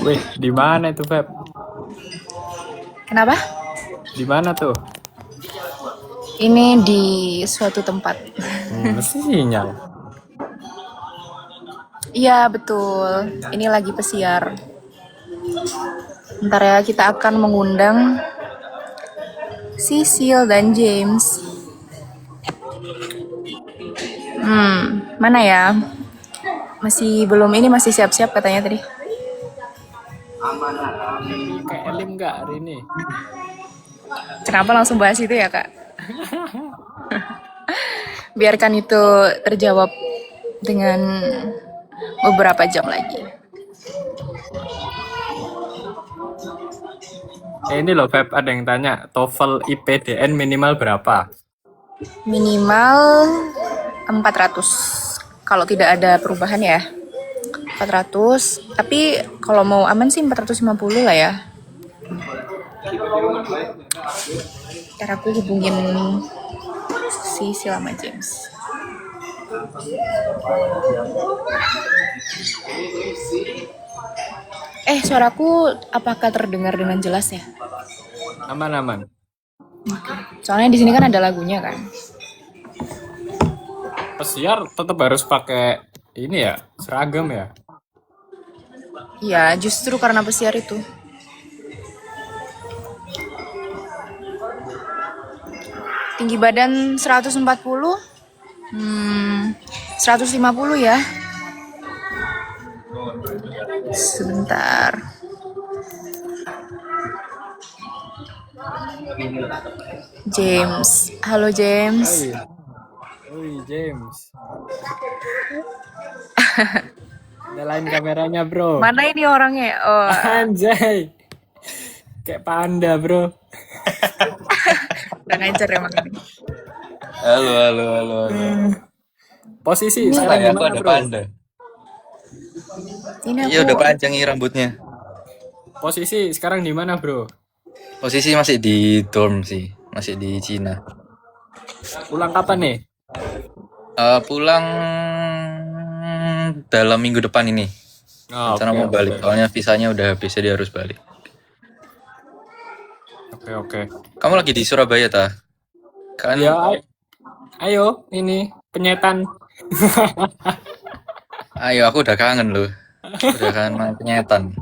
Wih, di mana itu, Feb? Kenapa? Di mana tuh? Ini di suatu tempat. Mesti sinyal. Iya, betul. Ini lagi pesiar. Ntar ya, kita akan mengundang Sisil dan James. Mana ya? Masih belum, ini masih siap-siap katanya tadi. Kayak Elim nggak hari ini? Kenapa langsung bahas itu ya, Kak? Biarkan itu terjawab dengan beberapa jam lagi. Ini loh, Feb, ada yang tanya, TOEFL IPDN minimal berapa? Minimal 400. Kalau tidak ada perubahan ya. 400. Tapi kalau mau aman sih 450 lah ya. Ntar aku hubungin si Silama James. Suaraku apakah terdengar dengan jelas ya? Aman-aman. Soalnya di sini kan ada lagunya kan. Pesiar tetap harus pakai ini ya, seragam ya. Iya, justru karena pesiar itu. Tinggi badan 140. 150 ya. Sebentar. James. Halo James. Oi, James. Nyalain kameranya, bro. Mana ini orangnya? Oh. Anjay. Kayak panda, bro. Udah ngajar emang ini. Halo. Posisi Ini sekarang ya, aku gimana, ada bro? panda. Ini Iya, aku udah panjang nih rambutnya. Posisi sekarang di mana, bro? Posisi masih di dorm sih, masih di Cina. Pulang kapan nih? Pulang dalam minggu depan ini. Oh, Rencana mau balik, soalnya visanya udah habis, jadi harus balik. Oke. Kamu lagi di Surabaya, ta? Kan? Ya, ayo, ini penyetan. Ayo, aku udah kangen loh. Udah kangen main penyetan.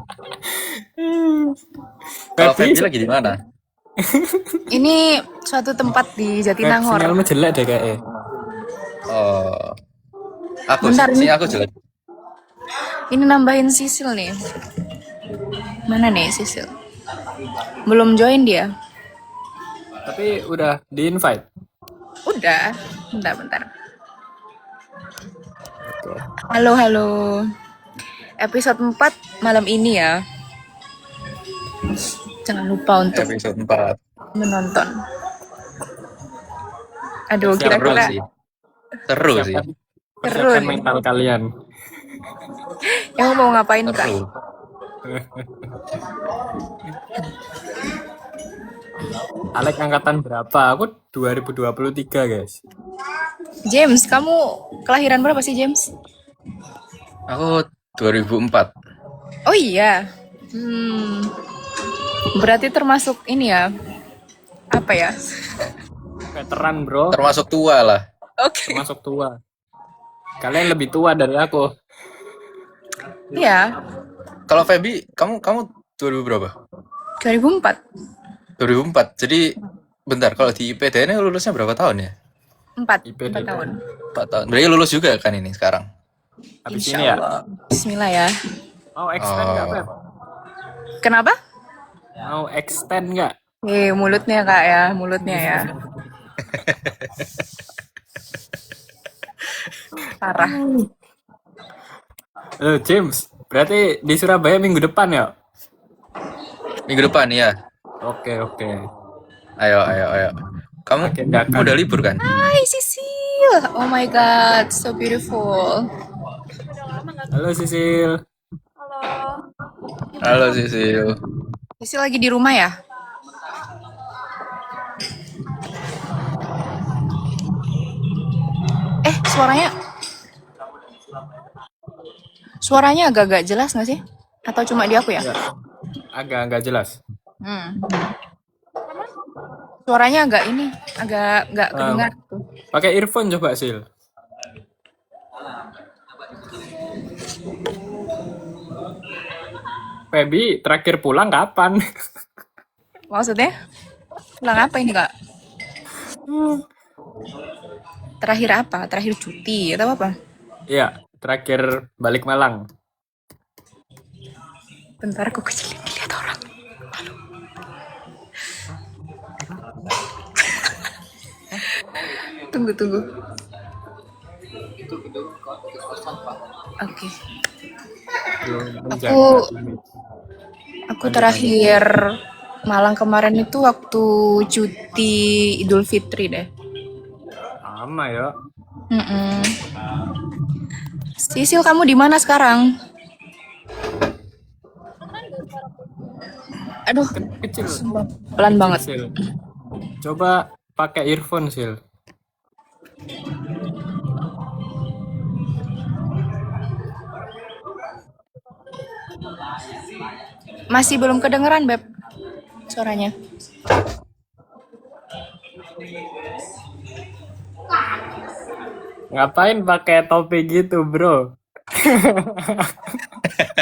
Kalau Feby lagi di mana? Ini suatu tempat di Jatinangor. Sinyalmu jelek deh kayaknya. Oh, aku Bentar, sih ini. aku jelek. Ini nambahin Sisil nih. Mana nih Sisil? Belum join dia. Tapi udah di-invite. Udah. Bentar. Halo. Episode 4 malam ini ya. Jangan lupa untuk Episode 4. menonton. Aduh, Siap, kira-kira Seru sih. Persiapkan nih. mental kalian. Yang mau ngapain, Kak? Seru. Alek angkatan berapa? Aku 2023, guys. James, kamu kelahiran berapa sih, James? Aku 2004. Oh iya. Berarti termasuk ini ya. Apa ya? Veteran, bro. Termasuk tua lah. Oke. Termasuk tua. Kalian lebih tua dari aku. Iya. Kalau Feby, kamu 2000 berapa? 2004. 2004. Jadi bentar, kalau di IPDN lulusnya berapa tahun ya? 4 IPDN. tahun. 4 tahun. Berarti lulus juga kan ini sekarang? Habis ini ya. Insyaallah. Bismillah ya. Mau extend nggak, Feb? Kenapa? Mau extend nggak? Mulutnya Kak ya, mulutnya ya. Parah. Halo, James. Berarti di Surabaya minggu depan ya? Minggu depan ya. Oke. Ayo. Kamu Oke, dakan. udah libur kan? Hai Sisil. Oh my god, so beautiful. Halo, Sisil. Halo Sisil. Sisil lagi di rumah ya? Suaranya suaranya agak-agak jelas nggak sih? Atau cuma di aku ya? Ya, agak nggak jelas. Hmm. Suaranya agak ini, agak nggak kedengar tuh. Pakai earphone coba, Sil. Feby terakhir pulang kapan? Maksudnya? Pulang apa ini kak? Terakhir apa? Terakhir cuti atau apa? Iya, terakhir balik Malang. Bentar aku kecilin dilihat orang. Tunggu tunggu. Oke. Aku terakhir Malang kemarin itu waktu cuti Idul Fitri deh. Sama ya. Mm-mm. Sisil, kamu di mana sekarang? Aduh, Kecil. pelan banget. Sil. Coba pakai earphone, Sil. Masih belum kedengeran, Beb, suaranya. Ngapain pakai topi gitu, bro?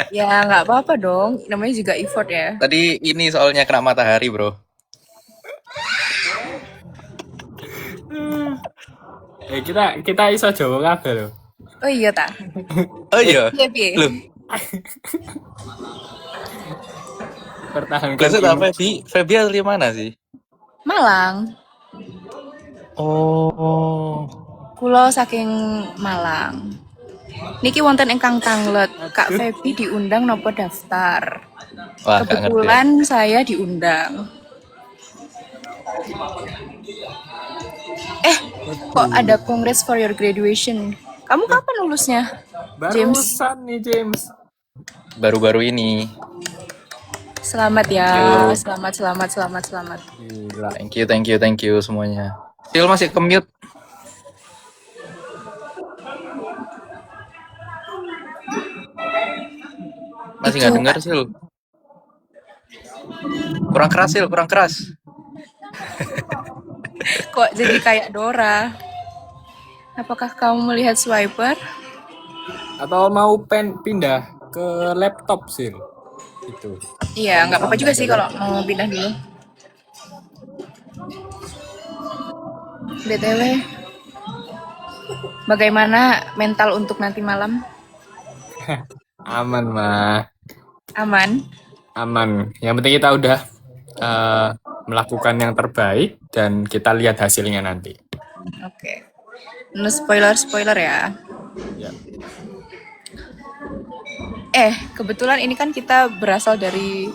Ya, nggak apa-apa dong. Namanya juga effort ya. Tadi ini soalnya kena matahari, bro. Kita iso Jawa kabeh lho. Oh iya, tak? Oh iya. Iya, piye? Loh, Pertahankan maksud apa, image. Feby? Feby asli mana sih? Malang. Oh. Kulo saking Malang. Niki wonten ingkang tanglet. Kak Feby diundang nopo daftar. Wah, gak ngerti. Kebetulan saya diundang. Kok ada congrats for your graduation? Kamu kapan lulusnya? James. Barusan nih, James. Baru-baru ini. Selamat ya. Yo. Selamat. Gila. Thank you semuanya. Sil masih commute. Masih nggak Itu- dengar, Sil. Kurang keras, Sil, kurang keras. Kok jadi kayak Dora? Apakah kamu melihat swiper? Atau mau pindah ke laptop, Sil? Gitu. Iya, nggak apa-apa juga sih kalau mau pindah dulu. BTW, bagaimana mental untuk nanti malam? Aman, mah. Aman? Aman. Yang penting kita udah melakukan yang terbaik dan kita lihat hasilnya nanti. Oke. No spoiler ya. Ya. Kebetulan ini kan kita berasal dari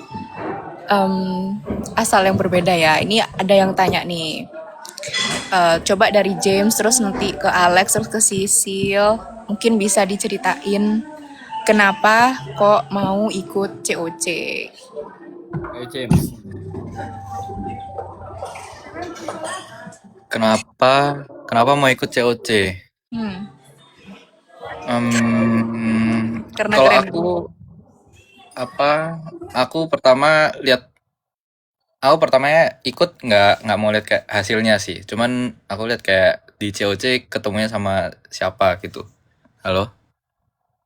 asal yang berbeda ya. Ini ada yang tanya nih. Coba dari James, terus nanti ke Alex, terus ke Sisil. Mungkin bisa diceritain kenapa kok mau ikut COC. Ayo, James. Kenapa mau ikut COC? Karena Kalau keren. aku pertamanya ikut nggak mau lihat kayak hasilnya sih. Cuman aku lihat kayak di COC ketemunya sama siapa gitu. Halo?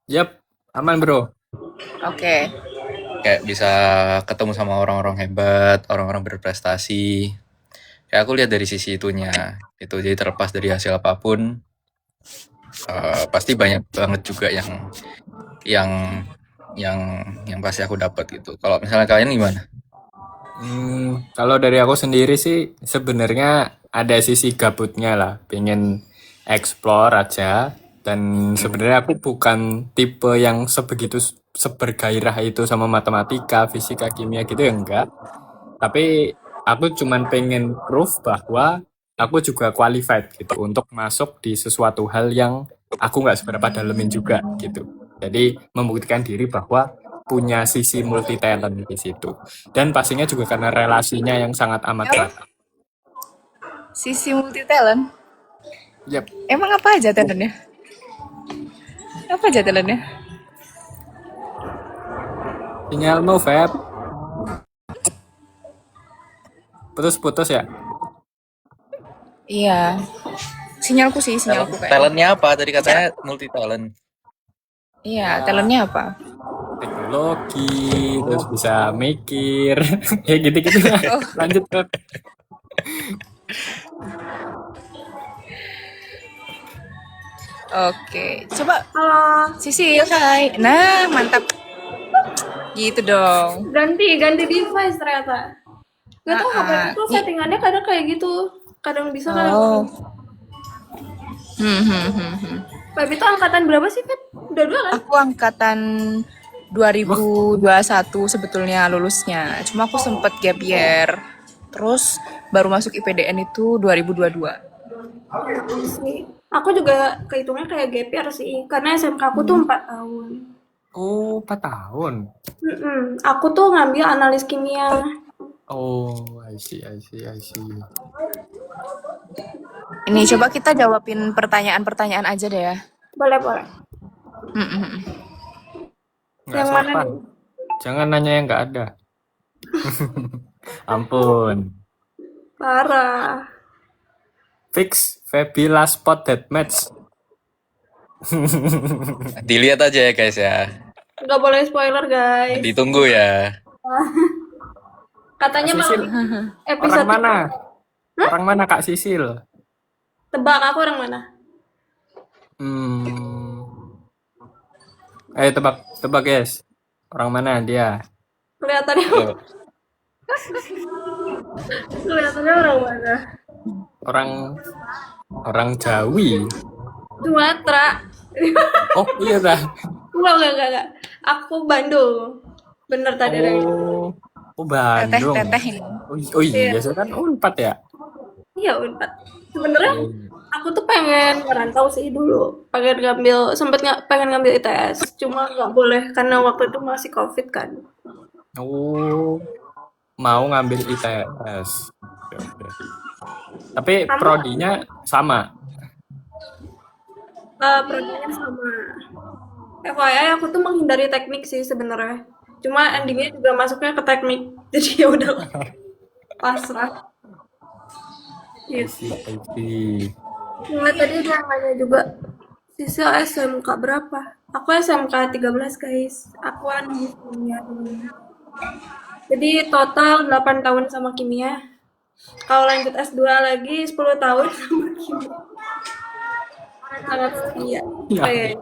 Yap, aman, bro. Oke. Kayak bisa ketemu sama orang-orang hebat, orang-orang berprestasi. Kayak aku lihat dari sisi itunya. Itu jadi terlepas dari hasil apapun, pasti banyak banget juga yang pasti aku dapat gitu. Kalau misalnya kalian gimana? Kalau dari aku sendiri sih sebenarnya ada sisi gabutnya lah, pengen explore aja. Dan sebenarnya aku bukan tipe yang sebergairah itu sama matematika, fisika, kimia gitu ya enggak. Tapi aku cuman pengen proof bahwa aku juga qualified gitu untuk masuk di sesuatu hal yang aku nggak seberapa dalemin juga gitu. Jadi membuktikan diri bahwa punya sisi multi talent di situ. Dan pastinya juga karena relasinya yang sangat amat erat. Sisi multi talent. Yap. Emang apa aja talentnya? Apa aja talentnya? Sinyalmu, Feb. Putus-putus ya? Iya. Sinyalku Talent, kayak. talentnya apa? Tadi katanya multi talent. Iya, talentnya apa? Teknologi, terus bisa mikir, ya gitu-gitu lah. Lanjut, Feb. Oke, coba Halo, Sisi, hai. Nah, mantap. Gitu dong. ganti device ternyata. Gak tau apa itu Ih. settingannya kadang kayak gitu. Kadang bisa, kadang Oh. enggak. Feb itu angkatan berapa sih, Feb? Udah dua kan? Aku angkatan 2021 sebetulnya lulusnya. Cuma aku sempet gap year. Terus baru masuk IPDN itu 2022. Sih. Aku juga kehitungnya kayak gap year sih. Karena SMK aku tuh 4 tahun. Oh, 4 tahun. Aku tuh ngambil analis kimia. Oh, I see. Ini coba kita jawabin pertanyaan-pertanyaan aja deh ya. Boleh, boleh. Nggak Yang mana sopan. nih? Jangan nanya yang nggak ada. Ampun. Parah. Fix Feby last spot deathmatch. Dilihat aja ya guys ya. Nggak boleh spoiler, guys. Ditunggu ya. Katanya Kak Sisil, malam episode orang mana? Orang mana Kak Sisil? tebak aku orang mana? Ayo tebak guys. Orang mana dia? Kelihatannya Oh, kelihatannya orang mana? Orang Jawi. Sumatera. Oh iya dah. Enggak. Aku Bandung. Bener tadi Reng. Oh Bandung. Teteh ini. Oh iya, saya kan Unpad ya. Iya, Unpad. Sebenarnya aku tuh pengen merantau sih dulu. Pengen ngambil ITS. Cuma nggak boleh karena waktu itu masih COVID kan. Oh, mau ngambil ITS. Oke. Tapi Kamu- prodinya sama. Produknya sama. FYI aku tuh menghindari teknik sih sebenarnya. Cuma endingnya juga masuknya ke teknik. Jadi ya udah pasrah. I Gitu. see. Nah, tadi dia nanya juga Sisil SMK berapa? Aku SMK 13 guys. Aku analis kimia dulu. Jadi total 8 tahun sama kimia. Kalau lanjut S2 lagi 10 tahun sama kimia. Sangat setia. Ya. Kayaknya.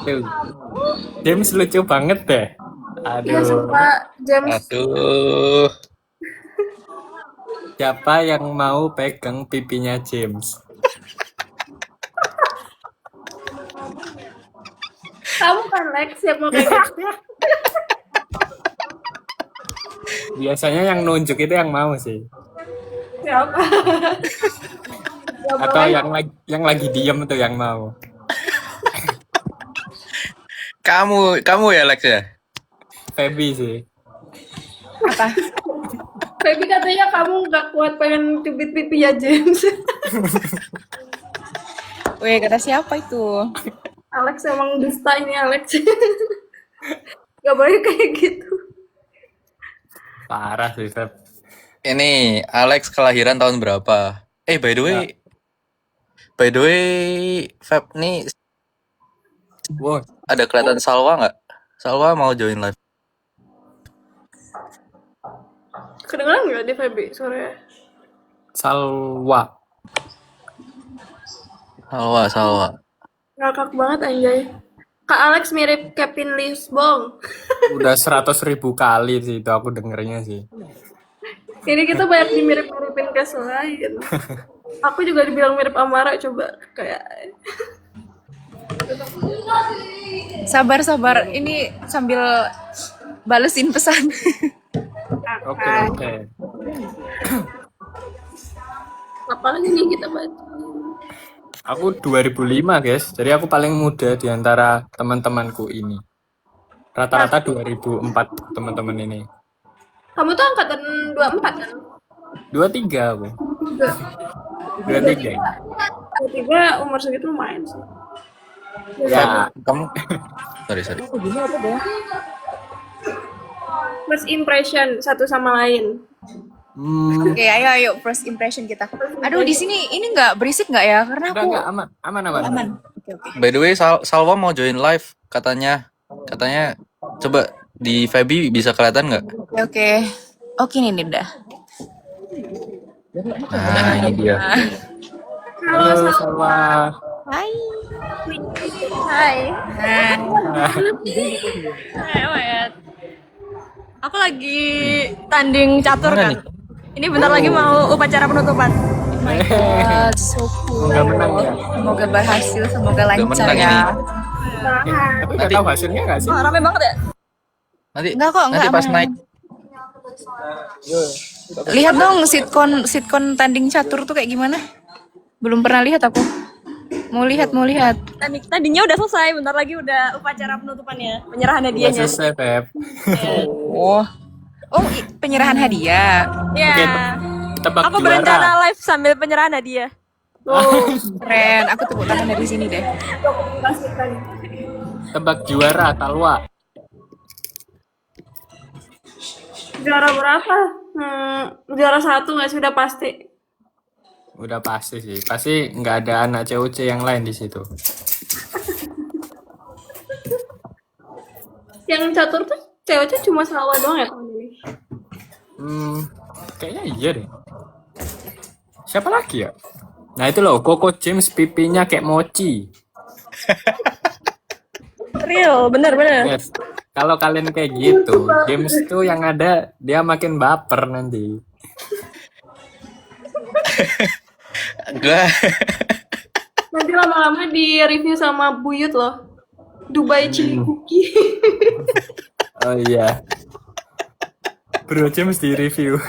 Tuh. James lucu banget deh. Ya Aduh. sumpah James. aduh. Siapa yang mau pegang pipinya James? Kamu kan Lex yang mau kayak gitu. Biasanya yang nunjuk itu yang mau sih. Siapa? Atau yang lagi diem tuh yang mau. Kamu ya Lex ya? Feby sih. Apa? Baby katanya kamu nggak kuat pengen cubit pipi ya James. Weh, kata siapa itu? Alex emang dusta ini Alex. Gak boleh kayak gitu. Parah sih Feb. Ini Alex kelahiran tahun berapa? By the way, Feb nih Wow. ada kelihatan Salwa nggak? Salwa mau join live. Kedengeran nggak di Feby sore? Salwa. Salwa. Ngakak banget anjay. Kak Alex mirip Kevin Lisbong. Udah 100.000 kali sih itu aku dengernya sih. Ini kita banyak dimirip-miripin ke selain. Aku juga dibilang mirip Amara coba kayak. Sabar. Ini sambil balesin pesan. Oke. Apalagi nih kita baca. Aku 2005 guys. Jadi aku paling muda di antara teman-temanku ini. Rata-rata 2004 teman-teman ini. Kamu tuh angkatan 24 kan? 23 aku. Juga. 23. 23 umur segitu lumayan sih. Ya, Kamu sorry. First impression satu sama lain. Oke, ayo first impression kita. Aduh, di sini ini nggak berisik nggak ya? Karena aku enggak aman. aman. Oke. By the way, Salwa mau join live katanya. Katanya coba di Feby bisa kelihatan nggak? Oke. Oke nih dah. Nah, ini dia. Halo, Salwa. Hai. Hai. Nah, Hai, Wayat. Aku lagi tanding catur Mana kan. nih? Ini bentar lagi mau upacara penutupan. so cool. Semoga menang ya. Semoga berhasil, semoga lancar menang ya. ini. Tapi udah Nanti- tahu hasilnya nggak sih? Oh, rame banget ya? Nanti Enggak kok, nanti enggak, pas aman. naik Lihat dong sitkon tanding catur tuh kayak gimana? Belum pernah lihat aku. Mau lihat. Tadinya udah selesai, bentar lagi udah upacara penutupannya, penyerahan Udah hadiahnya. selesai, Beb. Oh. Oh, penyerahan hadiah. Ya. Oke, tebak Aku juara. berencana live sambil penyerahan hadiah. Keren. Aku tepuk tangan dari sini deh. Tebak juara, Talwa. Juara berapa? Juara 1 nggak sih udah pasti. Udah pasti sih. Pasti nggak ada anak COC yang lain di situ. Yang catur tuh ceweknya cuma Salwa doang ya tahun ini. Kayaknya iya deh. Siapa lagi ya? Nah itu loh, Coco James pipinya kayak mochi. Real, bener. Yes. Kalau kalian kayak gitu, James tuh yang ada dia makin baper nanti. enggak. Nanti lama-lama di review sama Buyut loh. Dubai Chili Cookie. Oh iya. Bro James di review.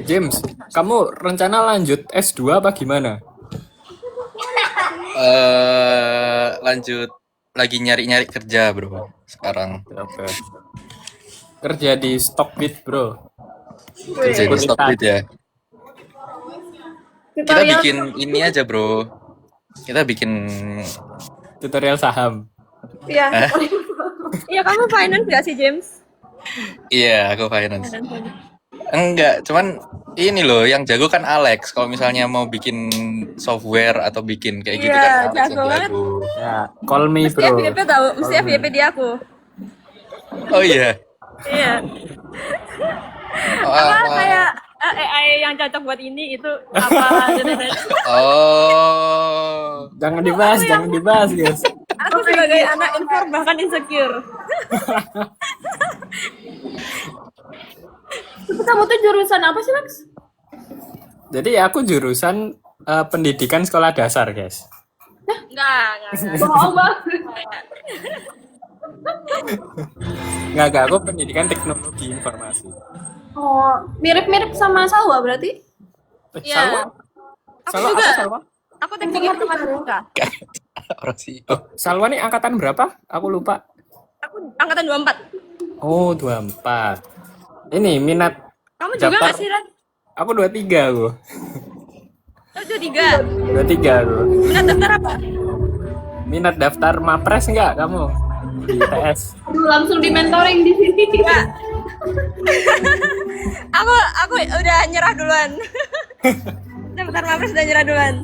James, kamu rencana lanjut S2 apa gimana? Lanjut lagi nyari-nyari kerja, Bro. Sekarang Oke. Kerja di Stockbit, bro. kerja di Stockbit ya. Kita Tutorial bikin ini aja, Bro. Kita bikin Tutorial saham. ya. Iya, kamu finance gak sih, James? iya, aku finance. Enggak, cuman ini loh yang jago kan Alex. Kalau misalnya mau bikin software atau bikin kayak gitu Iya, kan Alex yang jago banget. jago. Ya, call me, Mesti bro. FYP tahu, mesti FYP di aku. Oh iya. Iya. Oh, Apa kayak AI yang cocok buat ini itu apa? oh. Jangan dibahas, guys. Aku sebagai anak inform bahkan insecure. Tapi kamu tuh jurusan apa sih, Lex? Jadi aku jurusan pendidikan sekolah dasar, guys. Enggak. Bohong banget. Enggak, aku pendidikan teknologi informasi. Oh, mirip-mirip sama Salwa berarti? Iya. Salwa juga. apa Salwa? Aku teknik informatika. Orang sih. Oh, Salwa nih angkatan berapa? Aku lupa. Aku angkatan 24. Oh, 24. Ini minat Kamu juga daftar. nggak sih, Ran? Aku 23 aku. Oh, 23. 23 aku. Minat daftar apa? Minat daftar Mapres enggak kamu? Di ITS. Aduh, langsung di mentoring di sini. Enggak. aku udah nyerah duluan. Daftar Mapres udah nyerah duluan.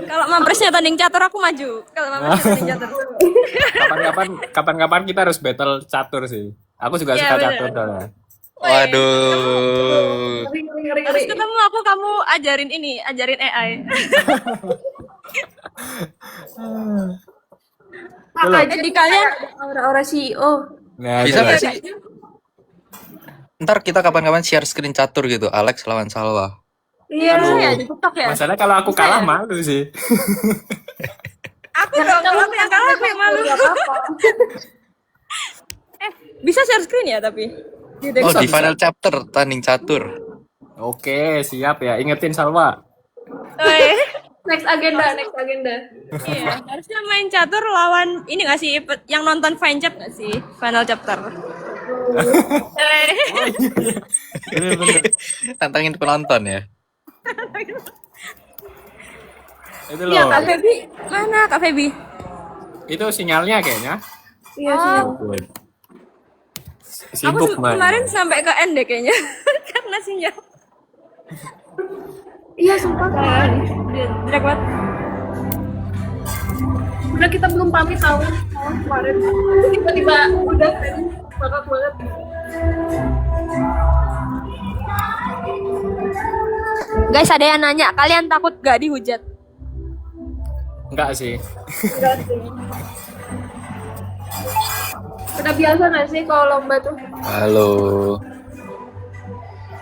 Kalau Mapresnya tanding catur aku maju. Kalau Mapresnya tanding catur. Kapan-kapan kita harus battle catur sih. Aku juga Iya, suka bener. catur soalnya. Waduh. Ngeri. Terus ketemu aku, kamu ajarin AI. Kakak Jadi kalian aura-aura CEO. Nah, Bisa itu nggak lah. sih? Ntar kita kapan-kapan share screen catur gitu. Alex lawan Salwa. Iya. ya di TikTok ya. Masalahnya kalau aku kalah malu sih. Aku dong, kalau aku yang kalah aku yang malu. Bisa share screen ya tapi. Oh, di final chapter tanding catur. Oke, siap ya. Ingetin Salwa. Weh. Next agenda, next agenda. Iya, harusnya main catur lawan ini nggak sih yang nonton Fine Chap nggak sih final chapter? Weh. Bener-bener. Tantangin penonton ya. Itu Iya, loh. Kak Feby mana Kak Feby? Itu sinyalnya kayaknya. Iya sih. Aku Sibuk, Mbak. kemarin sampai ke end deh kayaknya karena sinyal. Iya, sumpah kan. Jelek banget. Udah kita belum pamit tahu kemarin. Tiba-tiba udah kan. Bakal banget. Guys, ada yang nanya, kalian takut gak dihujat? Enggak sih. Enggak sih. Udah biasa nggak sih kalau lomba tuh? Halo.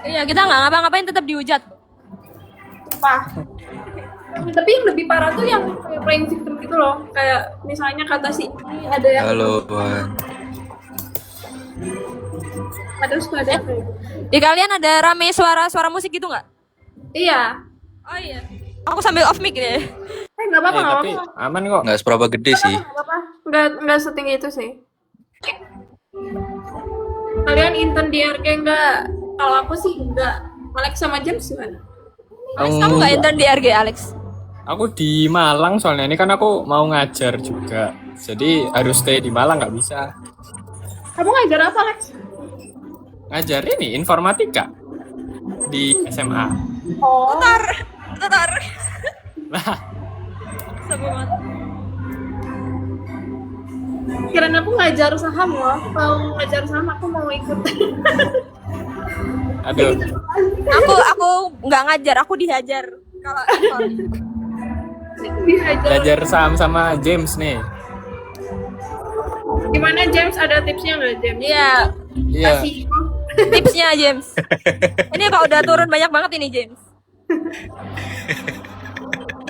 Iya, kita nggak ngapa-ngapain tetap dihujat. Sumpah. Tapi yang lebih parah tuh yang kayak playing victim gitu loh. Kayak misalnya kata si ini ada yang Halo, Puan. ada suka ada yang kayak gitu. Di kalian ada rame suara-suara musik gitu nggak? Iya. Oh iya. Aku sambil off mic deh. Nggak apa-apa, nggak Tapi apa-apa. aman kok. Nggak seberapa gede sih. Nggak apa-apa. Nggak setinggi itu sih. Kalian intern di RG nggak? Kalau aku sih nggak. Alex sama James gimana? Alex, kamu nggak intern di RG, Alex? Aku di Malang soalnya ini kan aku mau ngajar juga. Jadi harus stay di Malang nggak bisa. Kamu ngajar apa, Alex? Ngajar ini informatika di SMA. Oh. Tar. Lah, Seru banget. Kirain aku ngajar saham loh. Kalau ngajar saham aku mau ikut. aduh. Aku nggak ngajar, aku dihajar. Kalau Dihajar. Belajar saham sama James nih. Gimana James? Ada tipsnya nggak James? iya, Iya. Kasih. tipsnya James. Ini Pak udah turun banyak banget ini James.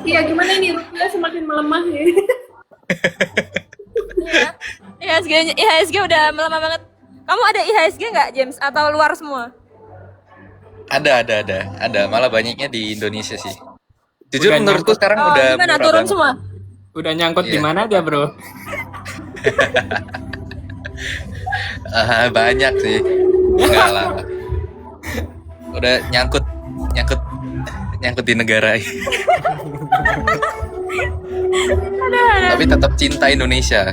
Iya, gimana nih rupiah semakin melemah ya? Iya. IHSG udah melemah banget. Kamu ada IHSG nggak James? Atau luar semua? Ada. Malah banyaknya di Indonesia sih. Jujur Udah menurutku nyangkut. sekarang Oh, udah gimana murah turun banget. semua? Udah nyangkut di Iya. mana aja, Bro? Banyak sih. Enggak lah. Udah nyangkut di negara. Tapi tetap cinta Indonesia.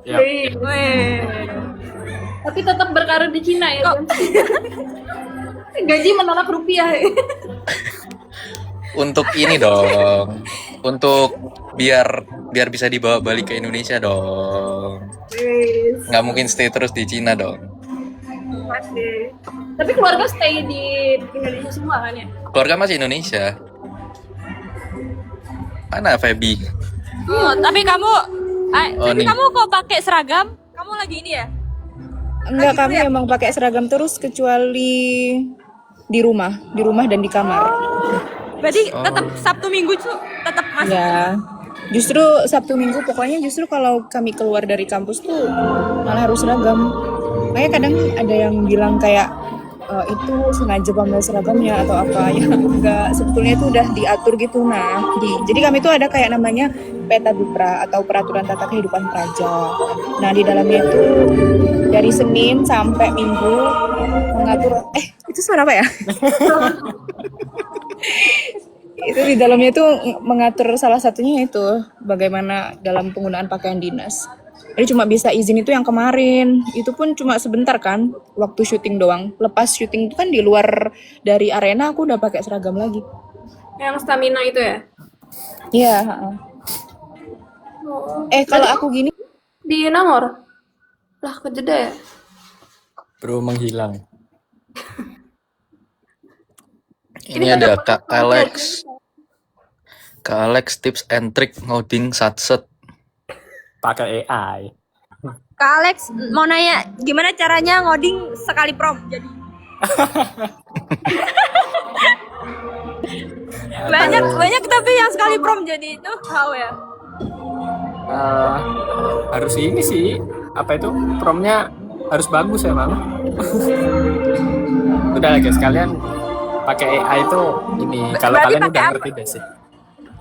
Ya. Weh. Tapi tetap berkarir di Cina ya. James? Gaji menolak rupiah. Ya. Untuk ini dong. Untuk biar bisa dibawa balik ke Indonesia dong. Wes, Nggak mungkin stay terus di Cina dong. masih. Tapi keluarga stay di Indonesia semua kan ya? Keluarga masih Indonesia. Mana Feby? Oh, tapi kamu, Oh, tapi nih. kamu kok pakai seragam? Kamu lagi ini ya? Enggak, kami emang pakai seragam terus kecuali di rumah dan di kamar. Berarti tetap Sabtu Minggu tuh tetap masuk. Ya, justru Sabtu Minggu pokoknya justru kalau kami keluar dari kampus tuh malah harus seragam. Makanya kadang ada yang bilang kayak itu sengaja pamer seragamnya atau apa ya, enggak, sebetulnya itu udah diatur gitu. Nah, jadi kami tuh ada kayak namanya Peta Dupra atau Peraturan Tata Kehidupan Praja. Nah, di dalamnya itu dari Senin sampai Minggu mengatur itu suara apa ya? Itu di dalamnya itu mengatur salah satunya itu bagaimana dalam penggunaan pakaian dinas. Jadi cuma bisa izin itu yang kemarin, itu pun cuma sebentar kan, waktu syuting doang. Lepas syuting itu kan di luar dari arena aku udah pakai seragam lagi. Yang stamina itu ya? Iya. Ha-ha. Kalau aku gini, Di Nangor? Lah, kejeda ya? Bro menghilang. Ini ada Kak Alex. Kak Alex tips and trick ngoding satset. Pakai AI. Kak Alex mau nanya gimana caranya ngoding sekali prom jadi. banyak tapi yang sekali prom jadi itu how ya? Harus ini sih. Apa itu? Promnya harus bagus emang. Udah lah guys, kalian pakai AI itu ini kalau Berarti kalian pakai udah apa? ngerti basic.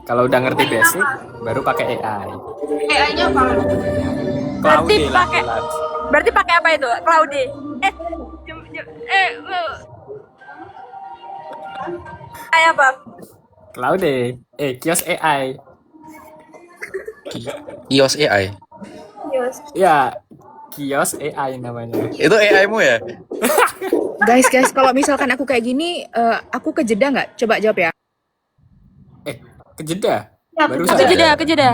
Kalau udah ngerti basic, baru pakai AI. AI-nya apa? Berarti Claude lah pakai jelas. berarti pakai apa itu? Claude. Kayak apa? Claude, kios AI. iOS AI. Yes. Ya, kios AI namanya. Itu AI-mu ya? Guys, kalau misalkan aku kayak gini, aku kejeda nggak? Coba jawab ya. Kejeda. Ya, Barusan. Kejeda.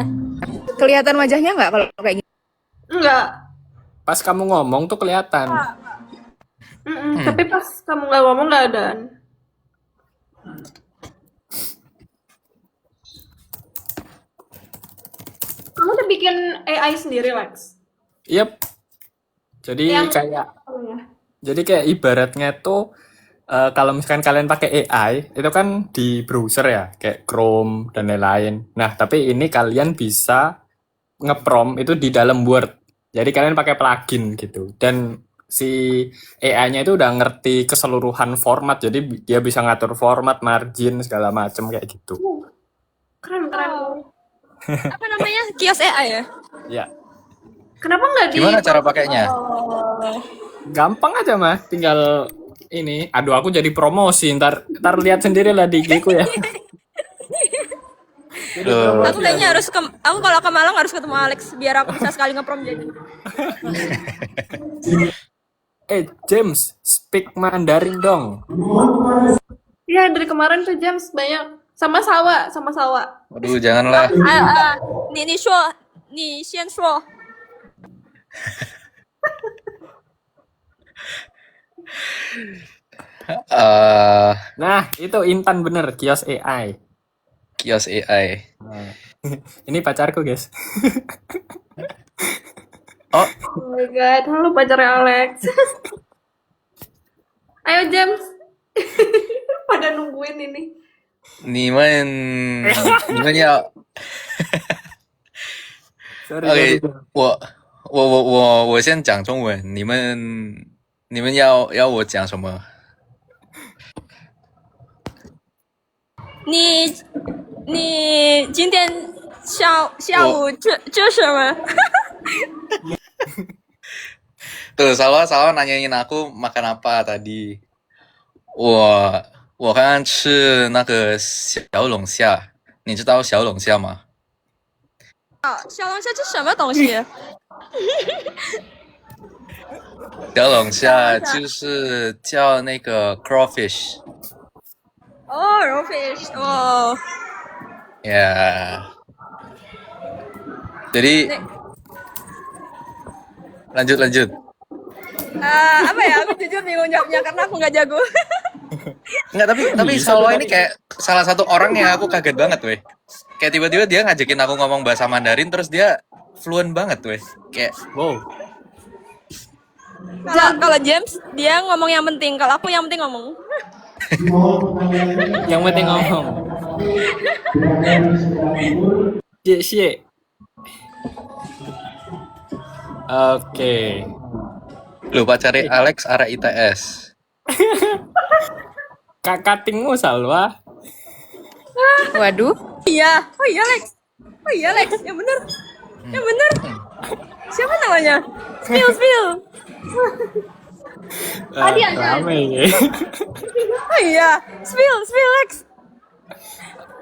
Kelihatan wajahnya nggak kalau kayak gini? Enggak. Pas kamu ngomong tuh kelihatan. Tapi pas kamu nggak ngomong nggak ada. Kamu udah bikin AI sendiri, Lex? Yep. Jadi Yang- kayak Oh, ya. Jadi kayak ibaratnya tuh kalau misalkan kalian pakai AI itu kan di browser ya, kayak Chrome dan lain-lain. Nah, tapi ini kalian bisa nge-prompt itu di dalam Word. Jadi kalian pakai plugin gitu. Dan si AI-nya itu udah ngerti keseluruhan format. Jadi dia bisa ngatur format, margin segala macam kayak gitu. Keren. Apa namanya? Kios AI ya? Ya, Kenapa nggak di? Gimana cara pakainya? gampang aja mah. Tinggal ini. Aduh, aku jadi promosi. Ntar lihat sendiri lah di IG-ku ya. Loh, Aku kayaknya aku kalau ke Malang harus ketemu Alex biar aku bisa sekali ngeprom jadi. James, speak Mandarin dong. Iya, dari kemarin tuh James banyak sama sawa. aduh janganlah. 你说，你先说。 Eh, Nah, itu Intan bener, kios AI. kios AI. Nah, ini pacarku, guys. Oh, Oh my god, halo pacarnya Alex. Ayo James. Pada nungguin ini. 你们要 Sorry, OK， sorry. 我先讲中文，你们要我讲什么？你今天下午吃什么？ Tuh, Salwa nanyain aku makan apa tadi. 我刚刚吃那个小龙虾，你知道小龙虾吗？小龙虾这什么东西？小龙虾就是叫那个 crawfish，哦，rofish，哦， ya. Jadi lanjut. apa ya? Aku jujur bingung jawabnya karena aku nggak jago. Enggak, tapi Salwa ini kayak salah satu orang yang aku kaget banget, weh. Kayak tiba-tiba dia ngajakin aku ngomong bahasa Mandarin terus dia fluent banget, weh. Kayak Wow. Kalau James dia ngomong yang penting, kalau aku yang penting ngomong. Yang penting ngomong. Cie. Oke. lu pacari Alex arah ITS. Kakak tingmu Salwa. Waduh. Iya, oh iya Lex, yang bener. Siapa namanya? Spill. Tadi ada. Rame ini. Oh iya, spill Lex.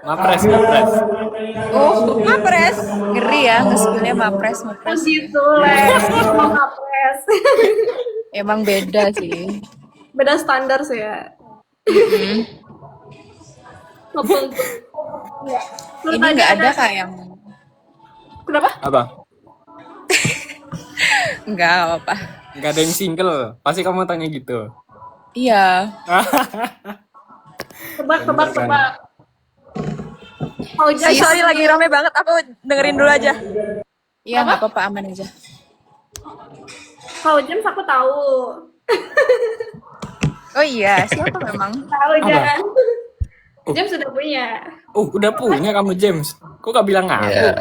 Mapres. Oh, Mapres. ngeri ya nge-spillnya mapres. Gitu Lex. Ngomong apres. Emang beda sih. Beda standar sih ya. Ini nggak ada kak yang Kenapa? Apa? nggak apa-apa. Nggak ada yang single. Pasti kamu tanya gitu. Iya. Tebak. Oh, James. Sorry lagi rame banget, aku dengerin dulu aja. Iya nggak apa-apa, aman aja. Kalau James aku tahu. Oh iya, siapa memang? Tahu Apa? jangan. James sudah punya. Udah punya kamu James. Kok gak bilang aku? Ya,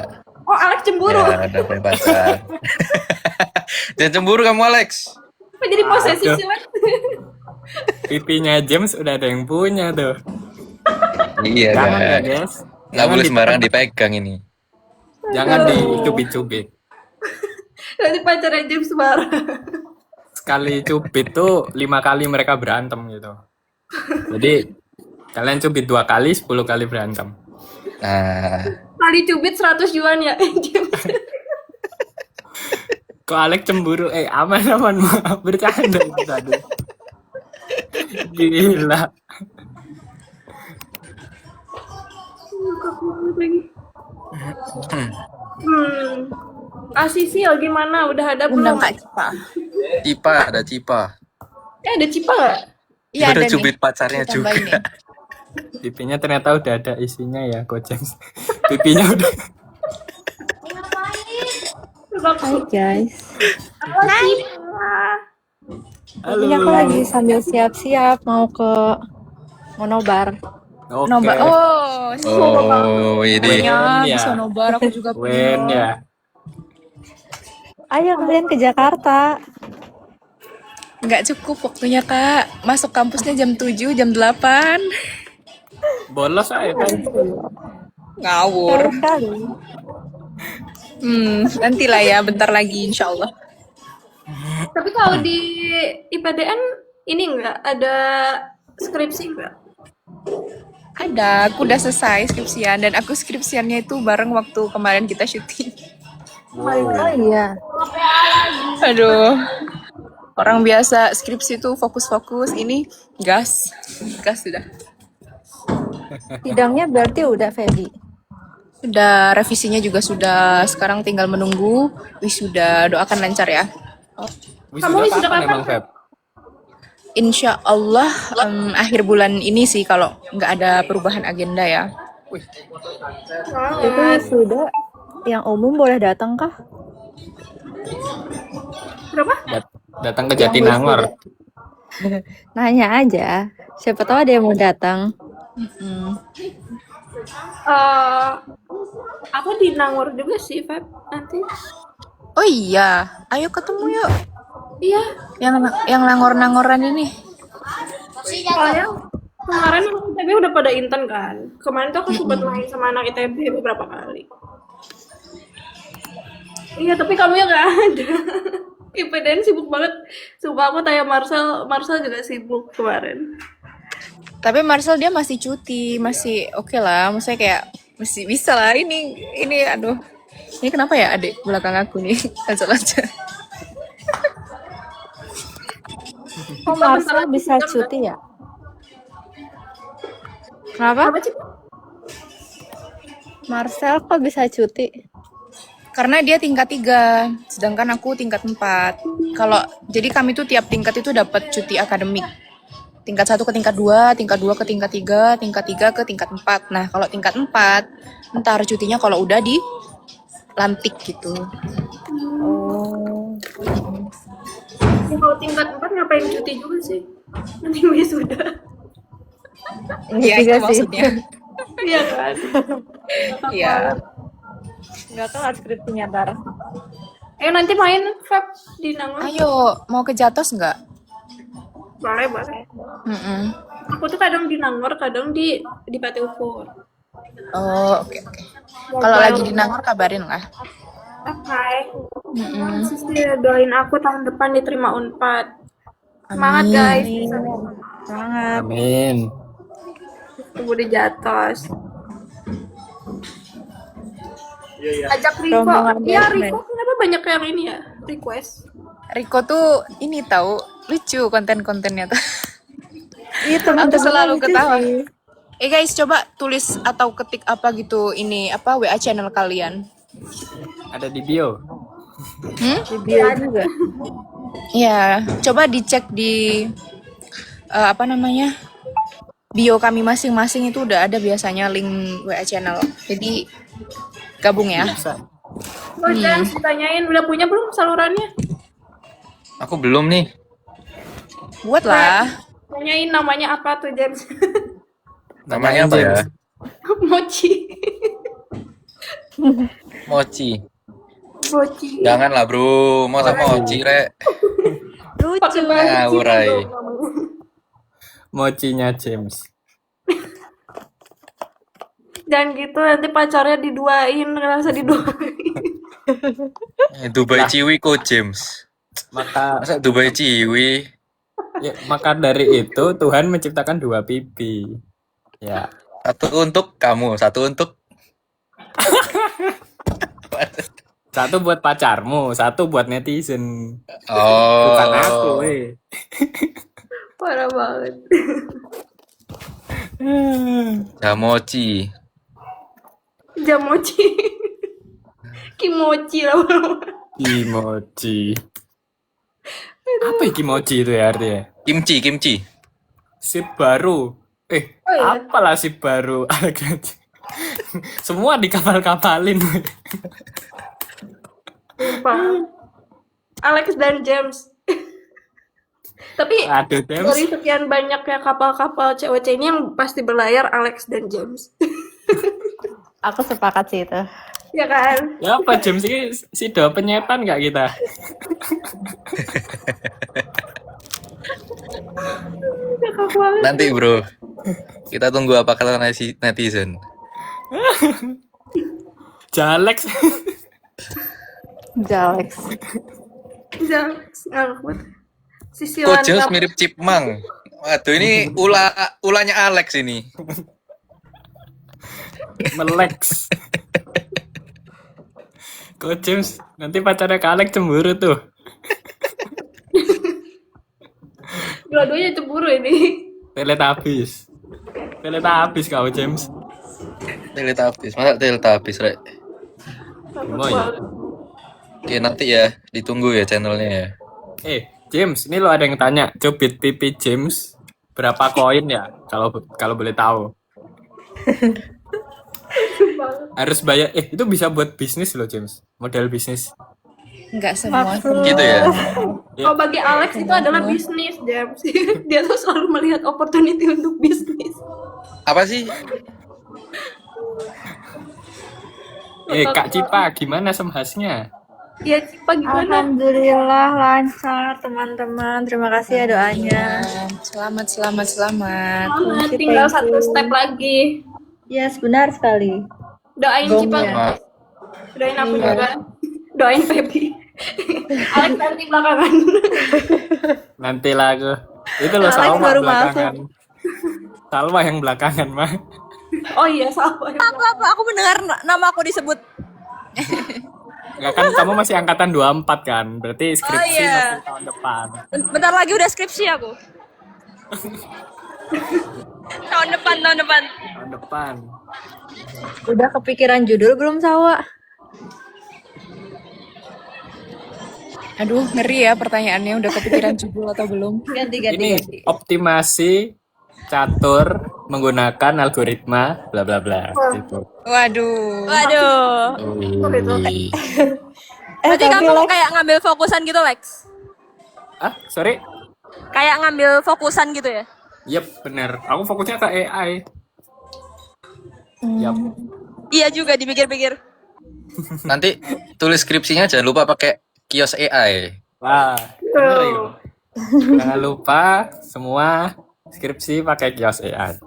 Oh, Alex cemburu. ya udah punya pacar. Jangan cemburu kamu, Alex. Kok jadi posesif sih, Lex? Pipinya James udah ada yang punya tuh. Iya Jangan ya guys. guys. Nggak Jangan boleh sembarangan ditebak. dipegang ini. Jangan dicubit-cubit. Nanti pacarnya James marah. Sekali cubit tuh 5 kali mereka berantem gitu. Jadi kalian cubit 2 kali, 10 kali berantem. Nah, Kali cubit 100 yuan ya. James. Kok Alex cemburu? Aman maaf bercanda itu tadi. Gila. Lagi. Sil gimana? Udah ada belum? Undang Kak Cipa. Cipa, ada Cipa. Ada Cipa nggak? Iya Udah ada cubit nih. pacarnya Saya juga. tambahin nih. Pipinya ternyata udah ada isinya ya, Coach James. Pipinya udah. Hai guys, Halo. ini aku lagi sambil siap-siap mau ke Monobar. Oke. Nobar. Oh, Oh, ini. banyak ya. bisa nobar. Aku juga Wen pengen. ya. Ayo kalian ke Jakarta. Nggak cukup waktunya Kak. Masuk kampusnya jam 7, jam 8. Bolos aja kan. Ngawur. Jauh sekali. Nantilah ya, bentar lagi insya Allah. Tapi kalau di IPDN ini nggak ada skripsi nggak? Ada, aku udah selesai skripsian dan aku skripsiannya itu bareng waktu kemarin kita syuting. Oh iya, Aduh, orang biasa skripsi itu fokus-fokus, ini gas sudah. sidangnya berarti udah Feby. Sudah revisinya juga sudah, sekarang tinggal menunggu wisuda. Doakan lancar ya. Wisuda kapan kapan? emang, Feb? Insya Allah akhir bulan ini sih kalau nggak ada perubahan agenda ya. Itu sudah yang umum boleh datang kah? Berapa? Datang ke Jatinangor. Nanya aja, siapa tahu ada yang mau datang. Aku di Nangor juga sih, Feb. Nanti. Oh iya, ayo ketemu yuk. Iya. Yang nangor-nangoran ini. Soalnya kemarin anak ITB udah pada intern kan. Kemarin tuh aku sempat main sama anak ITB beberapa kali. Iya, tapi kamu ya nggak ada. IPDN sibuk banget. Sumpah aku tanya Marcel juga sibuk kemarin. Tapi Marcel dia masih cuti, masih oke lah. Maksudnya kayak masih bisa lah. Ini aduh. Ini kenapa ya adik belakang aku nih? Cancel aja. Oh Marcel bisa cuti ya? Kenapa? Apa sih? Marcel kok bisa cuti? Karena dia tingkat 3, sedangkan aku tingkat 4. Jadi kami tuh tiap tingkat itu dapat cuti akademik. Tingkat 1 ke tingkat 2, tingkat 2 ke tingkat 3, tingkat 3 ke tingkat 4. Nah, kalau tingkat 4, ntar cutinya kalau udah dilantik gitu. Oh, Ya, kalau tingkat 4 ngapain cuti juga sih? Nanti wisuda. ini Iya, juga itu sih. maksudnya. Iya kan? Iya. Nggak tahu skripsinya ntar. Ayo nanti main Feb di Nangor. Ayo, mau ke Jatos nggak? Boleh. Mm-mm. Aku tuh kadang di Nangor, kadang di Pati Ukur. Oh, oke. Kalau lagi di Nangor kabarin lah. Oke. Sisi doain aku tahun depan diterima Unpad. Semangat guys. Semangat. Amin. Tunggu di Jatos. Ajak Riko. Rombongan Iya Batman. Riko kenapa banyak yang ini ya request? Riko tuh ini tahu lucu konten-kontennya tuh. Iya teman-teman Aku selalu lucu ketawa. sih. Guys, coba tulis atau ketik apa gitu ini apa WA channel kalian. Ada di bio. Di bio juga. Ya, coba dicek di apa namanya? Bio kami masing-masing itu udah ada biasanya link WA channel. Jadi gabung ya. Bisa. Oh James ditanyain udah punya belum salurannya? Aku belum nih. Buat lah. Tanyain namanya apa tuh James? Namanya apa ya? James. Mochi. Mochi. Mochi. Janganlah bro, mau sama Mochi rek. Lucu. Pakai bahasa Cina Ngawurai. dong namanya. mochinya James. Jangan gitu, nanti pacarnya diduain, ngerasa diduain. Dubai Ciwi kok James. Maka Masa Dubai Ciwi? maka dari itu Tuhan menciptakan dua pipi. Ya, Satu untuk kamu, satu untuk satu buat pacarmu, satu buat netizen. Bukan aku, oh. Parah banget. Jamochi. Jamochi. Kimochi lama-lama. Kimochi. Apa ya kimochi itu ya artinya? Kimchi. Sip baru. Oh iya. Apalah sip baru? Semua dikapal-kapalin. Sumpah. Alex dan James. Tapi Aduh, James. dari sekian banyaknya kapal-kapal cewek ini yang pasti berlayar Alex dan James. Aku sepakat sih itu. Ya kan? Ya apa James ini si do penyetan nggak kita? Nanti bro, kita tunggu apa kata netizen. Jalex. Jalex. James ngakut. Kok Sisilan James mirip Chipmunk? Waduh, ini ulanya Alex ini. Melex. Kok James nanti pacarnya Kak Alex cemburu tuh. dua-duanya cemburu ini. Teletubbies kau James. Teletubbies, masa Teletubbies, Rek? Gemoy. Oke, nanti ya, ditunggu ya channelnya ya. James, ini lo ada yang tanya, cubit pipi James berapa koin ya? Kalau boleh tahu. Harus bayar. Itu bisa buat bisnis loh James, model bisnis. Nggak semua. Gitu ya. Kalau bagi Alex itu adalah bisnis, James. Dia tuh selalu melihat opportunity untuk bisnis. Apa sih? Kak Cipa, gimana sembahasnya? Ya, Cipa gimana? Alhamdulillah lancar teman-teman. Terima kasih ya doanya. Selamat. Selamat, Thank you, tinggal thank satu you. step lagi. Yes, benar sekali. Doain Cipa. Ma- Doain aku juga. Doain Pepi. Alex nanti belakangan. Nanti lah aku. Itu loh Alex Salma baru belakangan. Salma yang belakangan mah. Oh iya, salah. Apa? Aku mendengar nama aku disebut. Enggak kan kamu masih angkatan 24 kan? Berarti skripsi iya. masih tahun depan. Bentar lagi udah skripsi aku. tahun depan. Tahun depan. Udah kepikiran judul belum, Sawa? Aduh, ngeri ya pertanyaannya. Udah kepikiran judul atau belum? Ganti. Ini optimasi catur menggunakan algoritma bla bla bla gitu. Waduh. Ui. Berarti tapi kamu Lex, kayak ngambil fokusan gitu, Lex? Sorry. Kayak ngambil fokusan gitu ya? Yep, bener. Aku fokusnya ke AI. Yap. Iya juga dipikir-pikir. Nanti tulis skripsinya jangan lupa pakai kios AI. Wah, bener ya. Jangan lupa semua skripsi pakai kios AI.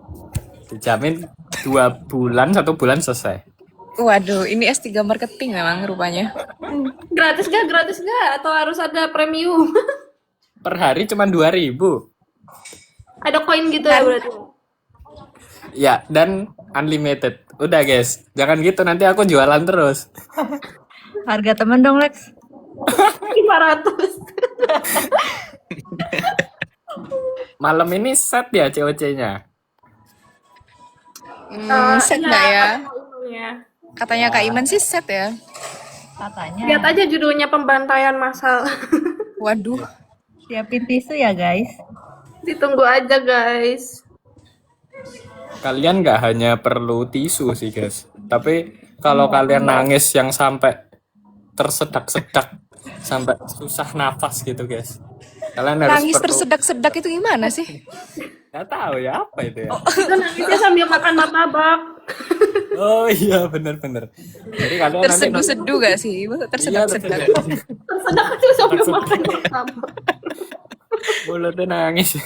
Dijamin 2 bulan, 1 bulan selesai. Waduh, ini S3 marketing memang rupanya. Gratis gak? Atau harus ada premium? Per hari cuma 2.000. Ada koin gitu ya berarti? Ya, dan unlimited. Udah guys, jangan gitu nanti aku jualan terus. harga temen dong, Lex. 500. Malam ini set ya COC-nya. Set nggak ya? Iya. Katanya Kak Iman sih set ya. Katanya. Lihat aja judulnya pembantaian massal. Waduh. Siapin tisu ya, guys. Ditunggu aja guys. Kalian nggak hanya perlu tisu sih guys, tapi kalau kalian nangis yang sampai tersedak-sedak, sampai susah nafas gitu guys, kalian harus Nangis perlu. tersedak-sedak itu gimana sih? Nggak tahu ya apa itu ya. Itu nangisnya sambil makan martabak. Oh iya bener-bener. Jadi kalian nanti Terseduh-seduh gak sih? Masa tersedak-sedak? Tersedak aja sambil makan martabak. mulutnya nangis.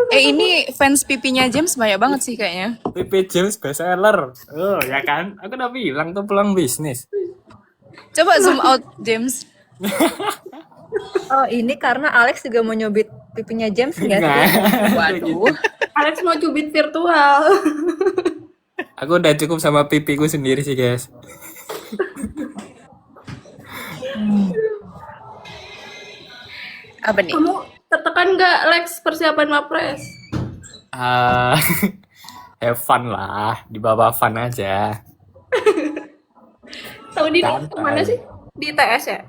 Ini fans pipinya James banyak banget sih kayaknya. PP James bestseller. Oh, ya kan? Aku udah bilang tuh peluang bisnis. Coba zoom out James. Oh, ini karena Alex juga mau nyubit pipinya James nggak sih? Nah, Waduh. Alex mau cubit virtual. aku udah cukup sama pipiku sendiri sih, guys. Apa nih? Kamu tertekan nggak Lex persiapan Mapres? Ah, have fun lah, di bawah fun aja. Tahun ini Santai. kemana sih? Di ITS ya?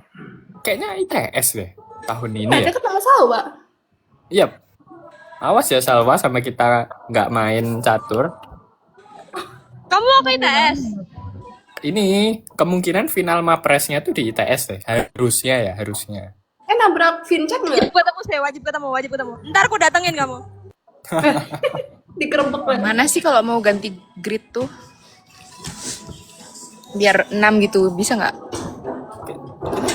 Kayaknya ITS deh tahun ini Ada ya. ketemu Salwa. Iya. Awas ya Salwa sama kita nggak main catur. Kamu mau ke ITS? Ini kemungkinan final Mapresnya tuh di ITS deh. Harusnya ya, harusnya. Nabrak Vincent nggak? Wajib ketemu. Ntar aku datengin kamu. Digerebek banget. Mana sih kalau mau ganti grid tuh? Biar 6 gitu, bisa nggak?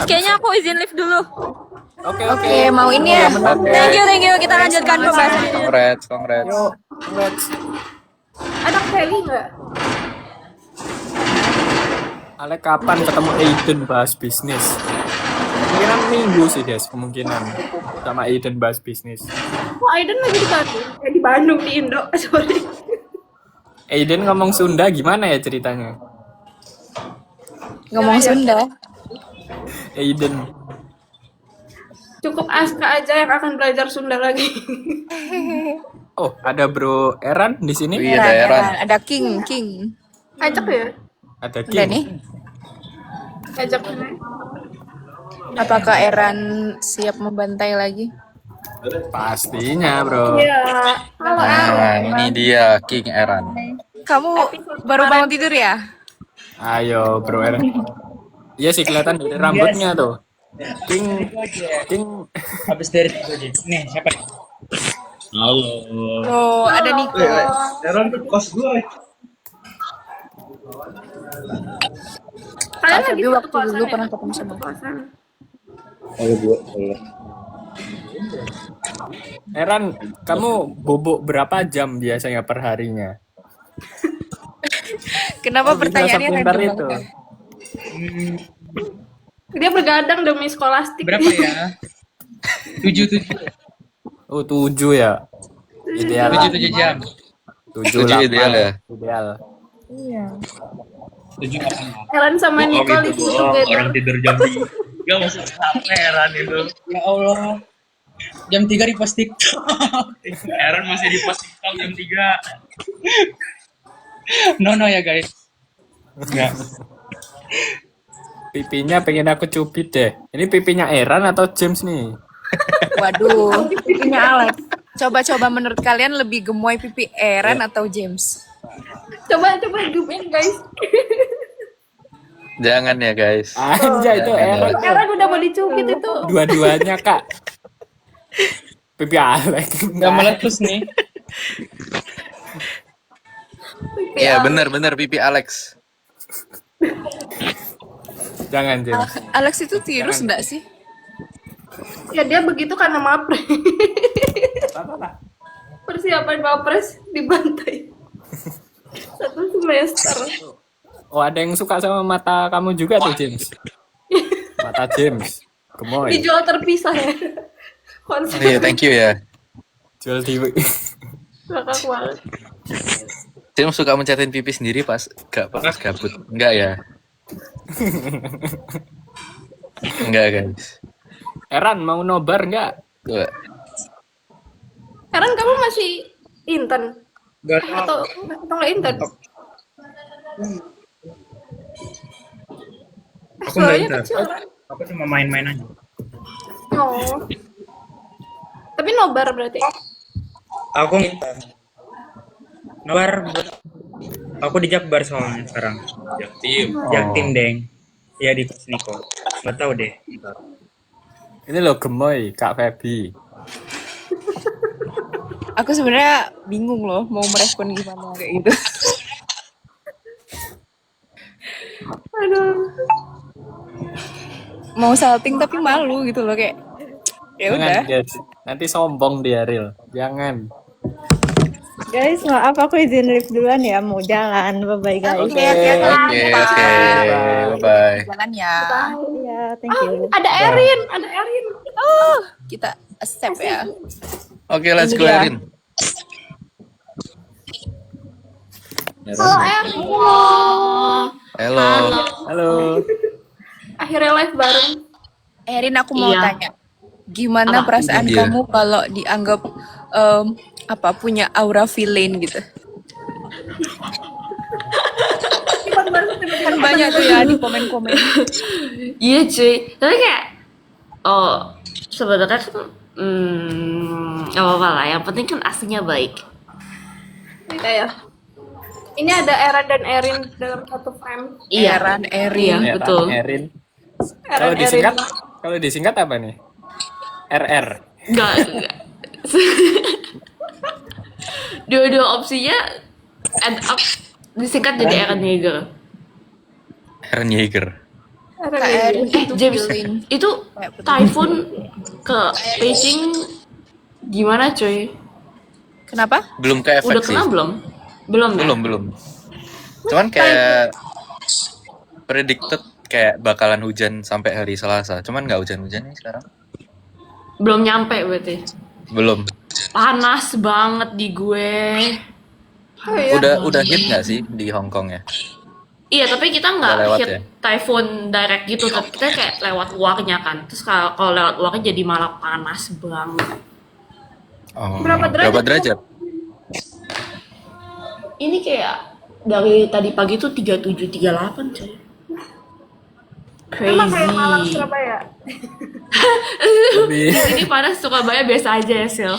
Kayaknya aku izin lift dulu. Oke, Oke, mau ini ya? Thank you. Kita lanjutkan pembahasan ini. Congrats. Yuk, congrats. Ada Kelly nggak? Ale kapan ketemu Aiden bahas bisnis? Kemungkinan minggu sih guys, kemungkinan sama Aiden bahas bisnis. Wah, Aiden lagi di Bandung. Di Bandung, di Indo. Sorry. Aiden ngomong Sunda gimana ya ceritanya? Ngomong Sunda. Aiden. Cukup Aska aja yang akan belajar Sunda lagi. Oh, ada Bro Eran di sini? Iya, daerah. Ada King. Ajak ya? Ada Udah King. nih. Ajak. Apakah Eran siap membantai lagi? Pastinya, Bro. Iya. Halo, Nah, ini dia King Eran. Kamu baru bangun tidur ya? Ayo, Bro Eran. Iya sih kelihatan dari rambutnya tuh. King Habis dari itu nih siapa nih? Halo. Oh, ada Nico. Eran ke kos gue. Kalian Kak lagi Febi satu waktu kosan dulu ya? pernah ketemu sama Kosan. Halo gue. Eran, kamu bobok berapa jam biasanya per harinya? Kenapa Kok bisa pertanyaannya sepintar random itu? banget? Dia bergadang demi skolastik. Berapa ya? 7 Oh, 7 ya. Ideal. 7 jam. 7 7 ideal ya. Ideal. 7 apa? Eran sama Nicole itu together. Orang tidur jam 3. Gak masuk sampai Eran itu. Ya Allah. Jam 3 di post TikTok. Eran masih di post TikTok jam 3. No ya guys. Enggak. Pipinya pengen aku cubit deh. Ini pipinya Eran atau James nih? Waduh, pipinya Alex. Coba menurut kalian lebih gemoy pipi Eran atau James? Coba zoom-in guys. Jangan ya guys. Anjay itu Eran. Eran udah mau dicubit itu. Dua-duanya kak. Pipi Alex. Enggak meletus nih. Iya benar pipi Alex. Jangan James. Alex itu tirus enggak sih? Ya dia begitu karena Mapres. Persiapan Mapres dibantai. 1 semester. Oh ada yang suka sama mata kamu juga tuh James. Mata James. Gemoy. Dijual terpisah ya. Konsep Iya, thank you ya. Jual di ngakak banget. James suka mencatin pipi sendiri pas gabut. Enggak ya? Enggak guys. Eran mau nobar nggak? Coba. Eran kamu masih intern Enggak. atau nggak intern? Aku enggak Suaranya intern. kecil, Ran. Aku cuma main-main aja. Oh. Tapi nobar berarti. Aku Nobar. Aku di Jakbar soalnya sekarang. Jaktim deng. Ya di kos Niko. Gak tahu deh. Ini loh gemoy Kak Febi. Aku sebenarnya bingung loh mau merespon gimana kayak gitu. Aduh. Mau salting tapi malu gitu loh kayak ya udah. Jangan guys. Nanti sombong dia, Ril. Jangan. Guys, maaf aku izin live duluan ya, mau jalan. Bye-bye guys. Oke, hati-hati. Oke, oke. Bye-bye. Jalan ya. Iya, thank you. Ada Erin, ada Erin. Kita accept ya. Oke, let's Ini go, dia. Erin. Halo Erin. Halo. Halo. Akhirnya live bareng. Erin, aku mau tanya. Gimana perasaan Ini dia. kamu kalau dianggap punya aura villain gitu? Kan banyak tuh ya di komen-komen. Iya cuy, tapi kayak sebenarnya kan nggak apa-apa lah. Yang penting kan aslinya baik. Ya. Ini ada Era dan Erin dalam satu frame. Iya, Eran, iya Erin. Eran, betul. Erin. Erin, Kalau disingkat apa nih? RR. Enggak. Dua-dua opsinya add up disingkat jadi Eren Yeager. Eren Yeager. Kak Erin itu James, villain. itu Typhoon ke Beijing gimana cuy? Kenapa? Belum ke efek Udah sih. kena belum? Belum ya? Belum. Cuman kayak predicted kayak bakalan hujan sampai hari Selasa. Cuman nggak hujan-hujan nih sekarang. Belum nyampe berarti. Belum. Panas banget di gue. Udah hit nggak sih di Hong Kong ya? Iya, tapi kita nggak Udah lewat hit ya? typhoon direct gitu, tapi kita kayak lewat luarnya kan. Terus kalau lewat luarnya jadi malah panas banget. Oh, Berapa derajat? Ini kayak dari tadi pagi tuh 37, 38 cuy. Emang kayak Malang Crazy. Surabaya. Lebih. Ini panas Surabaya biasa aja ya, Sil.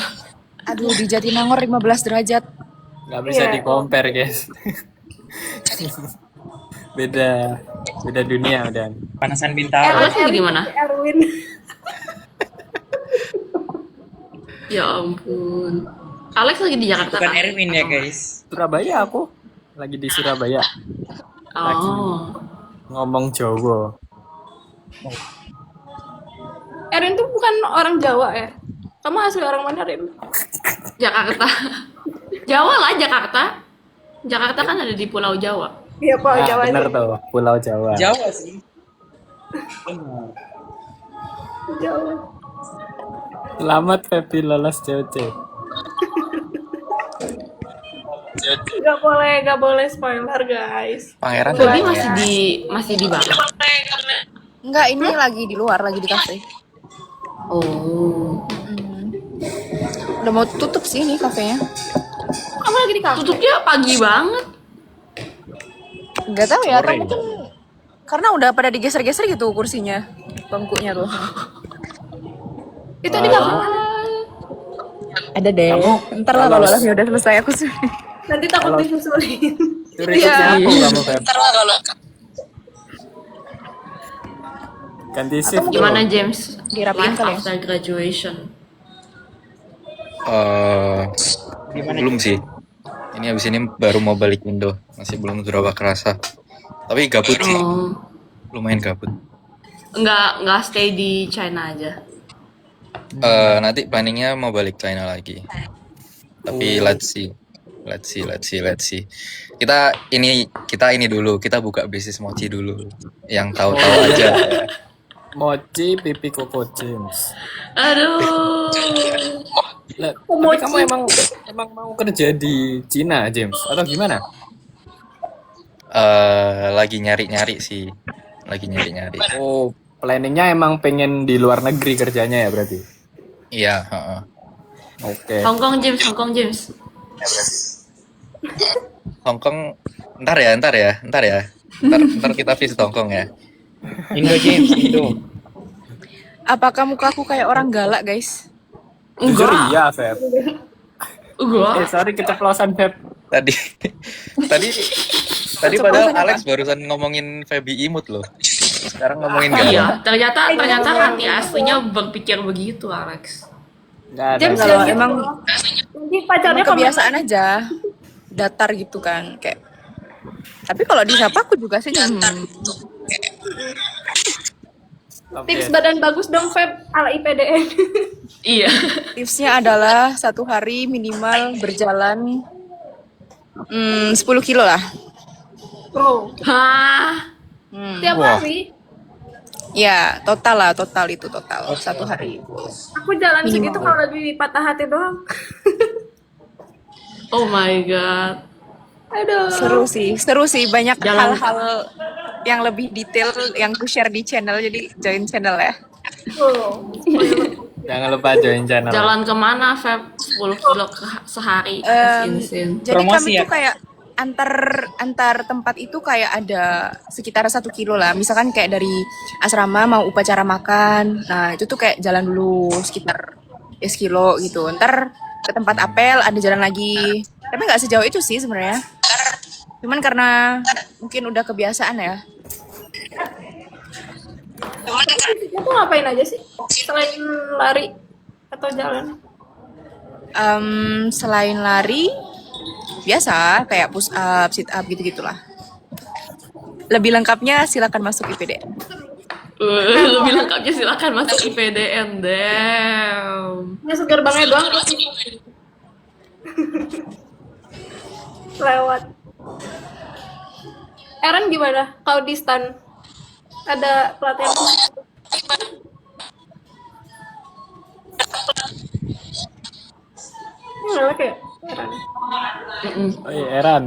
Aduh, di Jatinangor 15 derajat. Nggak bisa Iya. di-compare, guys. beda dunia udah. Panasan Bintaro. Alex lagi gimana? Erwin. Ya ampun. Alex lagi di Jakarta Bukan kan? Erwin ya guys. Surabaya aku. Lagi di Surabaya. Oh. Ngomong Jawa. Erin tuh bukan orang Jawa ya? Kamu asli orang mana, Rin? Jakarta. Jawa lah, Jakarta. Jakarta kan ada di Pulau Jawa. Iya, Pak, Nah, Jawa bener aja. tuh, Pulau Jawa. Jawa sih. Jawa. Selamat Feby lolos COC. Gak boleh spoiler, guys. Pangeran Feby nggak masih di Bali. Enggak, ini lagi di luar, lagi di kafe. Oh. Udah mau tutup sih ini kafenya. Kamu lagi di kafe? Tutupnya pagi banget. Enggak tahu ya, atau mungkin karena udah pada digeser-geser gitu kursinya, bangkunya tuh. Itu di kafe mana? Ada deh. Ntar lah kalau live udah selesai aku sih. Nanti takut disusulin. Curi aku kamu Feb. Ganti shift tuh. Gimana James? Dirapiin Life kali ya? after graduation. Belum sih. Ini abis ini baru mau balik Indo. Masih belum berapa kerasa. Tapi gabut sih. Oh. Lumayan gabut. Nggak stay di China aja. Nanti planningnya mau balik China lagi. Tapi let's see. Kita ini dulu. Kita buka bisnis mochi dulu. Yang tahu-tahu aja. Mochi pipi Koko James. Aduh. Lah, tapi kamu emang mau kerja di Cina, James? Atau gimana? Lagi nyari-nyari sih. Lagi nyari-nyari. Oh, planningnya emang pengen di luar negeri kerjanya ya berarti? Iya, heeh. Oke. Hong Kong James. Hong Kong ntar ya. Ntar kita visit Hong Kong ya. Indo James, Indo. Apakah mukaku kayak orang galak, guys? Jujur iya, Feb. Enggak. Sorry keceplosan, Feb. Tadi padahal Alex barusan ngomongin Feby imut loh. Sekarang ngomongin Iya, galak. ternyata hati aslinya berpikir begitu, Alex. Nggak ada. James Kalau ya, emang nanti pacarnya kebiasaan aja, datar gitu kan, kayak. Tapi kalau disapa aku juga sih Tips Oke. badan bagus dong, Feb, ala IPDN. Iya. Tipsnya adalah 1 hari minimal berjalan 10 kilo lah. Bro, Hah? tiap Wah. hari Ya, total 1 hari. aku jalan Minimal. segitu kalau lagi patah hati doang. Oh my god. Aduh. Seru sih banyak Jalan- hal-hal yang lebih detail yang ku share di channel, jadi join channel ya. Bro. Jangan lupa join channel. Jalan kemana, Feb? 10 kilo sehari. That's insane. Jadi Promosi kami ya? tuh kayak antar tempat itu kayak ada sekitar 1 kilo lah. Misalkan kayak dari asrama mau upacara makan, nah itu tuh kayak jalan dulu sekitar sekilo gitu. Ntar ke tempat apel ada jalan lagi. Tapi nggak sejauh itu sih sebenarnya. Cuman karena mungkin udah kebiasaan ya. Itu ngapain aja sih? Selain lari atau jalan? Selain lari, biasa kayak push up, sit up gitu-gitulah. Lebih lengkapnya silakan masuk IPD. Lebih lengkapnya silakan masuk IPDN. Damn. Masuk gerbangnya doang. Lewat. Aaron gimana? Kau di stan ada pelatihan khusus? Ngelek ya? Aaron. Oh iya, Eran.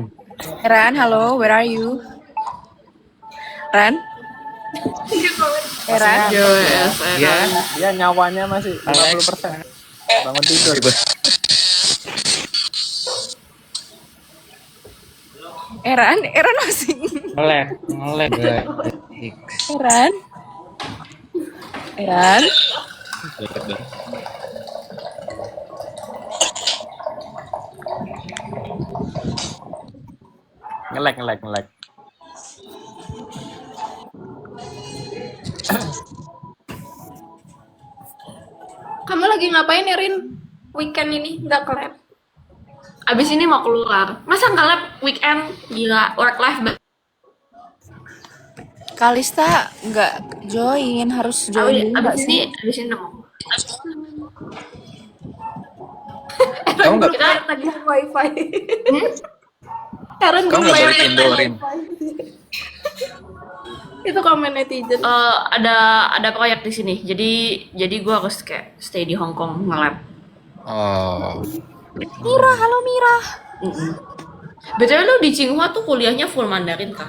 Ran, halo, where are you? Ran? Ran? JWS, Dia, dia nyawanya masih 50%. Bangun tidur. Ran masih. Ngelek. Ran? Ran? Ngelek. Kamu lagi ngapain ya, Rin? Weekend ini nggak ke lab? Abis ini mau keluar. Masa nggak lab weekend? Gila, work life Kalista nggak join, harus join dulu nggak sih? abis ini mau. Kamu nggak Kita Lagi wifi. Aaron kamu dulu nggak ya. balik Indorin? Itu komen netizen. ada proyek di sini. Jadi gue harus kayak stay di Hong Kong nge-lab. Oh. Mira, halo Mira. BTW lu di Tsinghua tuh kuliahnya full Mandarin kah?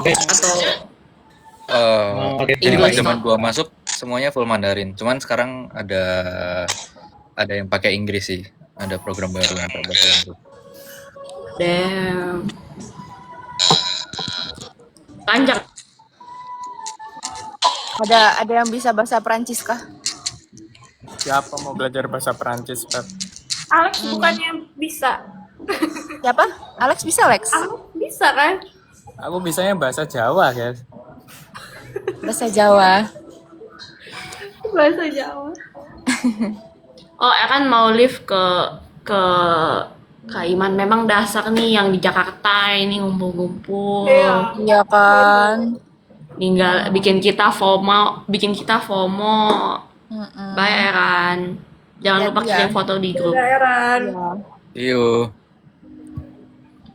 Atau Jadi pas English zaman gua masuk semuanya full Mandarin. Cuman sekarang ada yang pakai Inggris sih. Ada program baru yang pakai bahasa Inggris. damn. Panjang. Ada yang bisa bahasa Perancis kah? Siapa mau belajar bahasa Perancis, Pep? Alex bukannya bisa? Siapa? Alex bisa, Lex? Alex bisa kan? Aku bisanya bahasa Jawa, guys. Bahasa Jawa. Bahasa Jawa. Oh, kan mau live ke Kak Iman. Memang dasar nih yang di Jakarta ini ngumpul-ngumpul. Iya. Iya kan? Tinggal bikin kita FOMO. Bye Eran. Jangan lupa Ya. kirim foto di grup. Aaron. Iyo.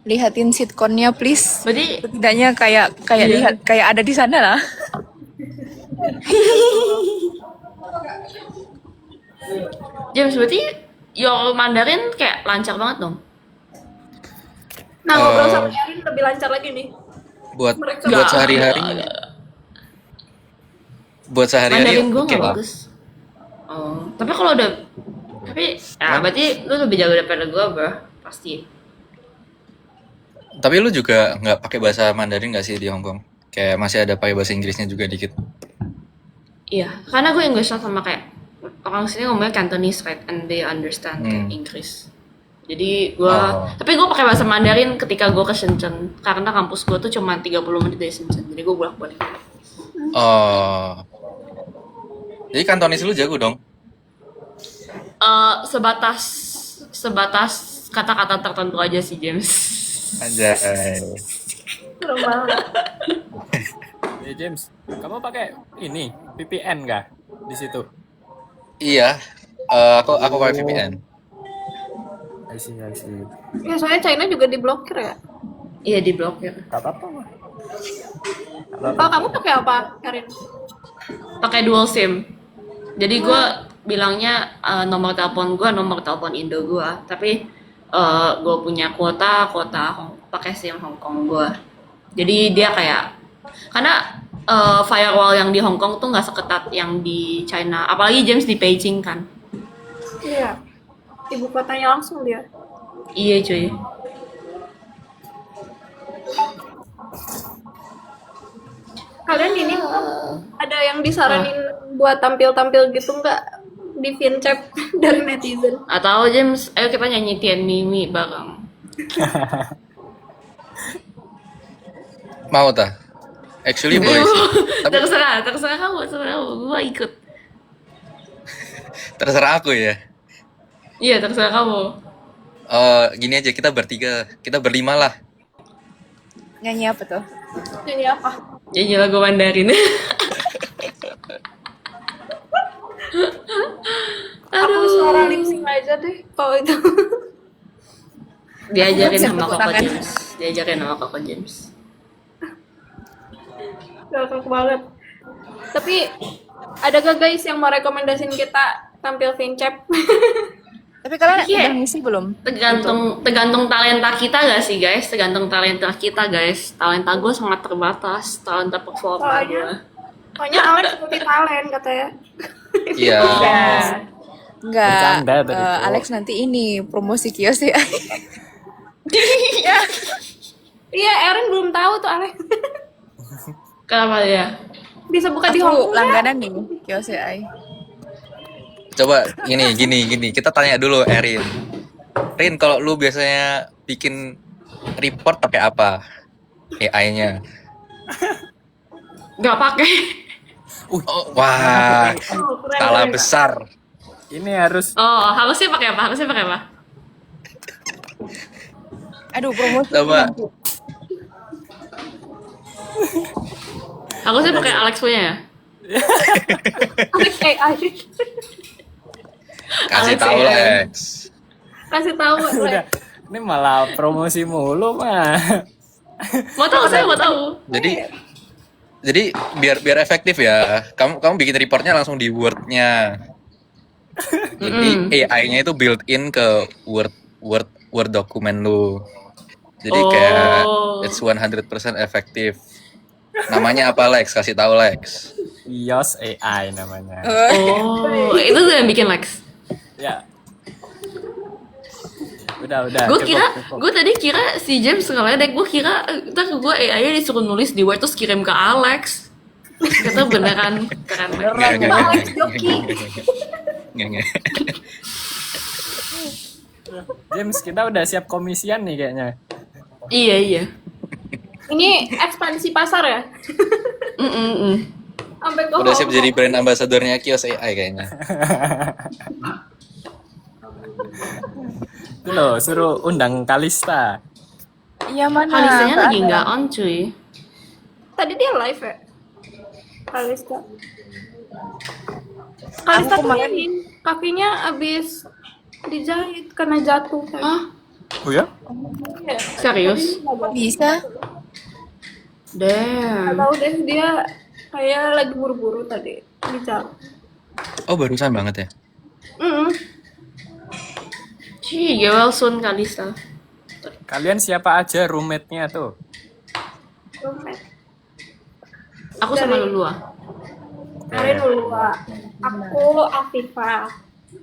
Lihatin sitcomnya please. Berarti Setidaknya kayak Iya. lihat kayak ada di sana lah. James, berarti your Mandarin kayak lancar banget dong. Nah, ngobrol sama Aaron lebih lancar lagi nih. Buat Mereka- buat sehari-hari. Buat sehari-hari Mandarin gue oke nggak lah. bagus. Oh, tapi kalau udah, tapi ya berarti lu lebih jago daripada gue, bro, pasti. Tapi lu juga nggak pakai bahasa Mandarin nggak sih di Hong Kong? Kayak masih ada pakai bahasa Inggrisnya juga dikit. Iya, karena gue English sama kayak orang sini ngomongnya Cantonese, right? And they understand kayak Inggris. Jadi gue, Oh. tapi gue pakai bahasa Mandarin ketika gue ke Shenzhen, karena kampus gue tuh cuma 30 menit dari Shenzhen, jadi gue bolak-balik. Oh. Jadi Kantonis lu jago dong? Sebatas kata-kata tertentu aja sih, James. Anjay. Serem banget. James, kamu pakai ini VPN nggak di situ? Iya, aku pakai VPN. I see, I see. Ya soalnya China juga diblokir ya. Iya diblokir. Gak apa-apa mah. Oh, kamu pakai apa, Karin? Pakai dual SIM. Jadi gue bilangnya nomor telepon gue nomor telepon Indo gue, tapi gue punya kuota pakai SIM Hong Kong gue. Jadi dia kayak karena firewall yang di Hong Kong tuh nggak seketat yang di China, apalagi James di Beijing kan. Iya. Ibu kotanya langsung dia. Iya cuy. Kalian ini ada yang disaranin buat tampil-tampil gitu nggak di Vincap dari netizen? Atau James, ayo kita nyanyi Tien Mimi bareng. Mau tak? Actually boleh sih. Tapi terserah kamu, gue ikut. terserah aku ya. Iya terserah kamu. Gini aja, kita bertiga, kita berlima lah. Nyanyi apa tuh? Nyanyi apa? Nyanyi lagu Mandarin. Aku suara lip sync aja deh kalau itu. Diajarin sama Tepuk Koko tangan. James. Diajarin sama Koko James. Gak banget. Tapi ada gak guys yang mau rekomendasiin kita tampil Vincap? Tapi kalian Iya. udah ngisi belum? Tergantung talenta kita gak sih guys? Tergantung talenta kita guys. Talenta gue sangat terbatas. Talenta performa gue. Pokoknya Alex seperti talent katanya. Iya. Enggak. Bercanda tadi tuh. Alex nanti ini promosi kios ya. Iya, Erin belum tahu tuh Alex. Kenapa ya? Bisa buka di Hong Aku Kong nggak? langganan nih kios AI. Coba gini, kita tanya dulu Erin. Rin, kalau lu biasanya bikin report pakai apa? AI-nya. Gak pakai. Oh, wah, Oh, keren, salah keren. besar. Ini harus Oh, harusnya pakai apa? Aduh, promosi. Coba. Harusnya pakai Alex punya ya? Alex AI. Kasih Alex tahu AI. Lex. Kasih tahu udah. Lex. Ini malah promosi mulu mah. Mau tahu, saya mau tahu. Jadi biar efektif ya. Kamu bikin reportnya langsung di Word-nya. Jadi AI-nya itu built-in ke Word dokumen lu. Jadi kayak it's 100% efektif. Namanya apa Lex? Kasih tahu Lex. Kios AI namanya. Oh, itu tuh yang bikin Lex. Ya. Udah. Gue tadi kira si James ngeledek. Gue kira ntar gue AI disuruh nulis di Word terus kirim ke Alex. Kata beneran keren Lex. Alex Joki. Nggak. James, kita udah siap komisian nih kayaknya. Iya. Ini ekspansi pasar ya? Sampai ke Udah siap Hong jadi Kong. brand ambassadornya Kios AI kayaknya. Itu loh, suruh undang Kalista. Iya mana? Kalisanya lagi Nggak nggak ada. on cuy. Tadi dia live ya? Kalista. Kalista Aku tuh kemarin- ini kakinya abis dijahit karena jatuh. Hah? Oh ya? Iya. Serius? Kok bisa? Gak Damn. tahu deh, dia kayak lagi buru-buru tadi di jalan. Oh, barusan banget ya. Cih, get well soon Kalista. Kalian siapa aja roommate-nya tuh? Aku sama Lulua. Karin Ulua. Aku Afifah.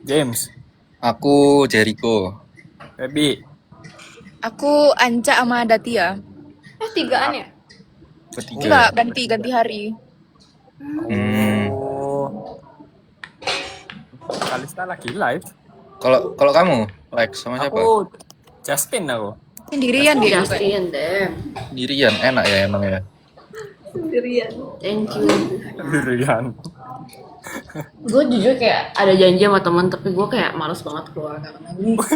James, Aku Jericho. Baby, Aku Anca sama Datia. Tigaan ya? Ketiga. Enggak, ganti hari. Oh. Kalista lagi live. Kalau kamu Lex sama siapa? Aku Justin aku. Sendirian dia juga. Justin, damn. Sendirian, enak ya emang ya. Sendirian. Thank you. Sendirian. Gue jujur kayak ada janji sama teman tapi gue kayak males banget keluar karena gue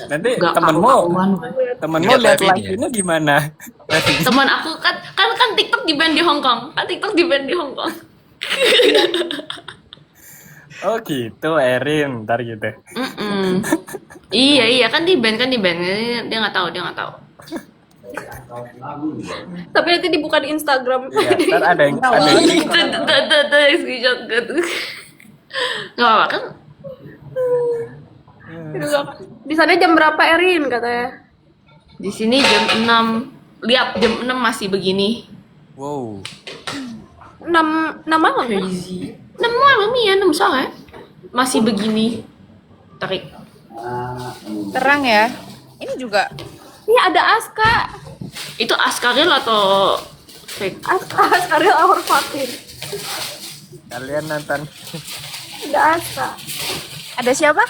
Nanti nggak temenmu karu-karuan. temenmu Lihat lihat live live ini ini gimana? Teman aku kan TikTok di ban di Hong Kong. Kan TikTok di ban di Hong Kong. Oh gitu, Erin, ntar gitu. Iya kan di ban. Dia nggak tahu. Tapi nanti dibuka di Instagram. Iya, ntar ada yang Tuh, screenshot gitu. Nggak apa kan? Di sana jam berapa Erin katanya? Di sini jam 6. Lihat jam 6 masih begini. wow. 6 malam. Crazy. 6 malam ya, 6 sore. Masih begini. Tarik. Terang ya. Ini juga. Ini ada Aska. Itu Askaril atau fake? Aska real our fucking. Kalian nonton. Ada Aska. Ada siapa?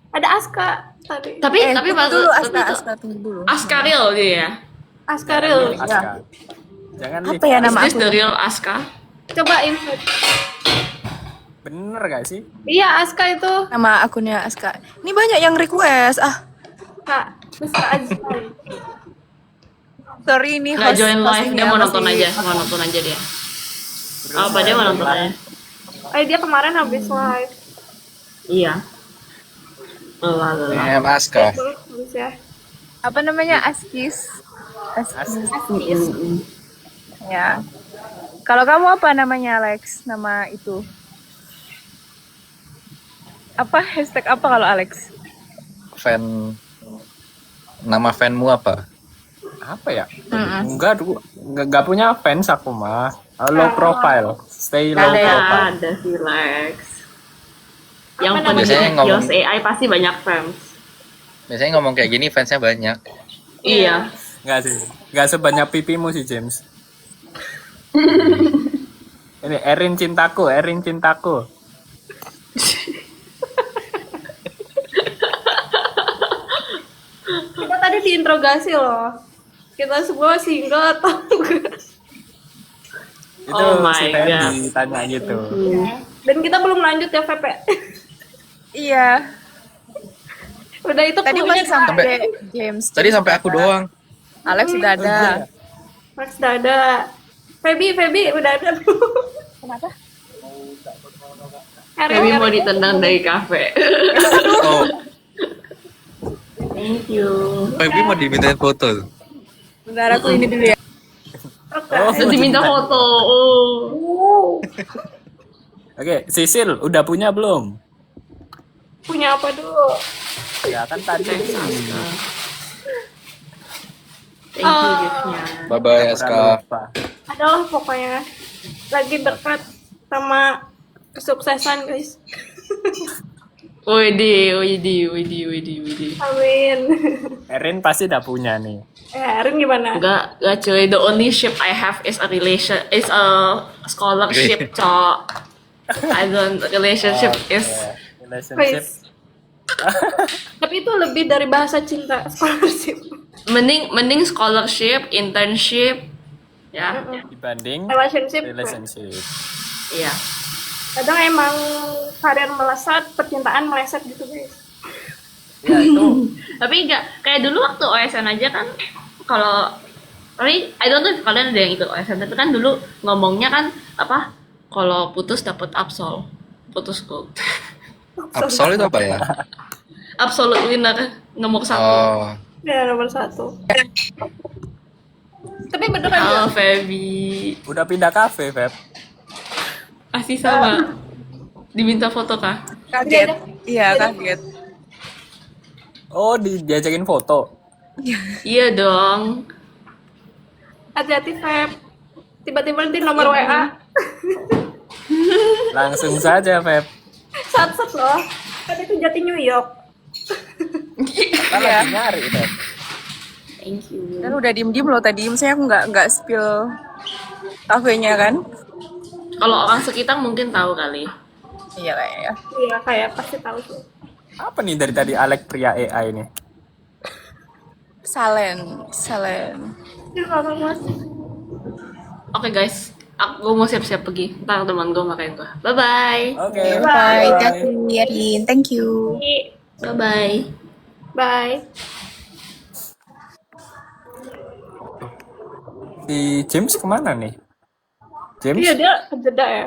Ada Aska tadi. Tapi tunggu dulu tapi itu Aska, tunggu dulu. Askaril dia ya. Aska real. Aska. Jangan Apa ya Is nama this aku? the real Aska? Coba invite. Bener gak sih? Iya Aska itu. Nama akunnya Aska. Ini banyak yang request. Kak, besar Azizan. Sorry ini Nggak join live, hostnya dia mau nonton masih- aja. Mau nonton aja dia. Apa dia mau nonton aja? Dia kemarin habis live. Iya. Lalalala. Aska. Habis ya. Apa namanya? Askis. Askis. Ya. Kalau kamu apa namanya Alex? Nama itu. Apa hashtag apa kalau Alex? Nama fanmu apa? Apa ya? Enggak punya fans aku mah. Low profile. Stay low profile. Ada si Lex. Yang Apa namanya? Biasanya pendidik ngomong- Yos AI pasti banyak fans. Biasanya ngomong kayak gini fansnya banyak. Iya. Enggak sih. Enggak sebanyak pipimu sih, James. Ini Erin cintaku. Kita tadi diinterogasi loh. Kita semua single atau enggak? Itu Oh my si Feb God. ditanya gitu. Dan kita belum lanjut ya VP. Iya. Udah itu Tadi clue-nya, masih sampai Kak. James. Tadi sampai aku doang. Alex sudah ada. Max udah ada. Feby udah ada. Kenapa? Baby mau ditendang dari kafe. Oh, Thank you. Baby mau dimintain foto. Bentar aku ini dulu ya. Oh, Terus diminta foto. Oh. Oke, Sisil udah punya belum? Punya apa dulu? Ya kan tadi. Thank you giftnya. Bye bye Aska. Adalah pokoknya lagi dekat sama kesuksesan guys. Widih. Amin. Erin pasti udah punya nih. Erin gimana? Enggak cuy. The only ship I have is a scholarship, cok. I don't relationship is Relationship. Guys. Tapi itu lebih dari bahasa cinta scholarship. mending scholarship, internship, ya. Dibanding Relationship. relationship. Iya. Kadang emang karir melesat, percintaan meleset gitu guys. Ya itu Tapi enggak kayak dulu waktu OSN aja kan kalau tapi I don't know if kalian ada yang ikut OSN tapi kan dulu ngomongnya kan apa kalau putus dapat absol. Putusku. Absol itu apa ya? Absolute winner nomor 1. Oh, Ya nomor 1. Tapi beneran ya. Halo Feby. udah pindah kafe, Feb. Asih sama. Diminta foto kah? Kaget. Iya, kaget. Oh, diajakin foto. Iya dong. Hati-hati Feb. Tiba-tiba nanti nomor WA. Langsung saja, Feb. Sat-sat loh. Kan itu jati New York. Kita lagi nyari, Feb. Thank you. Dan udah diem-diem loh tadi. Misalnya aku nggak spill kafenya kan. Kalau orang sekitar mungkin tahu kali. Iya kayaknya ya. Iya kayak pasti tahu sih. Apa nih dari tadi Alex pria AI nih? Salen. Ini kalau mas. Oke guys, aku mau siap-siap pergi. Ntar teman gue marahin gue. Bye bye. Oke. Bye. Jati, Erin. Thank you. Bye bye. Bye. Si James kemana nih? James? Iya, dia kejeda ya.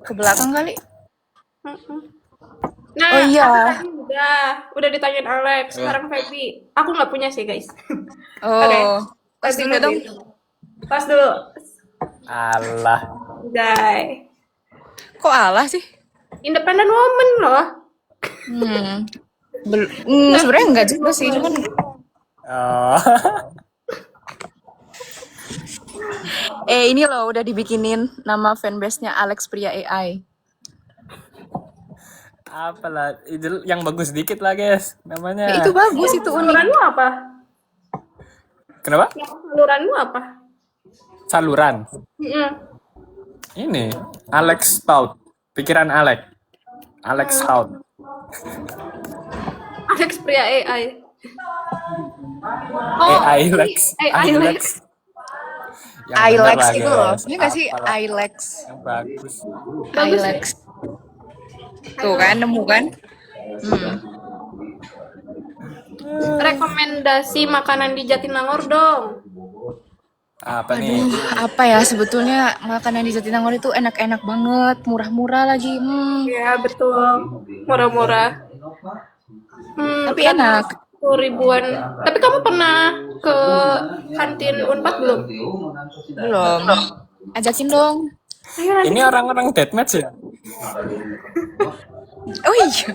Ke belakang kali. Nah, Oh iya. aku tadi udah ditanyain Alex. Sekarang Feby. Aku nggak punya sih, guys. Oh, tos Feby, dulu dong. Pas dulu. Alah. Guys. Kok alah sih? Independent woman loh. Sebenarnya enggak juga sih, cuman Oh. ini loh udah dibikinin nama fanbase-nya Alex Pria AI. Apalah, itu yang bagus dikit lah guys namanya. Ya, itu bagus, itu unik. Saluranmu apa? Kenapa? Saluranmu apa? Saluran. Mm-mm. Ini Alex Stout. Pikiran Alex. Alex Stout. Alex Pria AI. AI Lex. AI Lex. Yang bener iLex lah, itu loh. guys. Ini nggak sih Apalah, iLex? yang bagus. iLex. Tuh kan, nemu kan? Rekomendasi makanan di Jatinangor dong. Apa nih? Apa ya sebetulnya makanan di Jatinangor itu enak-enak banget, murah-murah lagi. Iya, betul. Murah-murah. Tapi enak. 10 ribuan. Tapi kamu pernah ke kantin Unpad belum? Belum. Ajakin dong. Ayo nanti. Ini orang-orang deathmatch ya? Oh iya.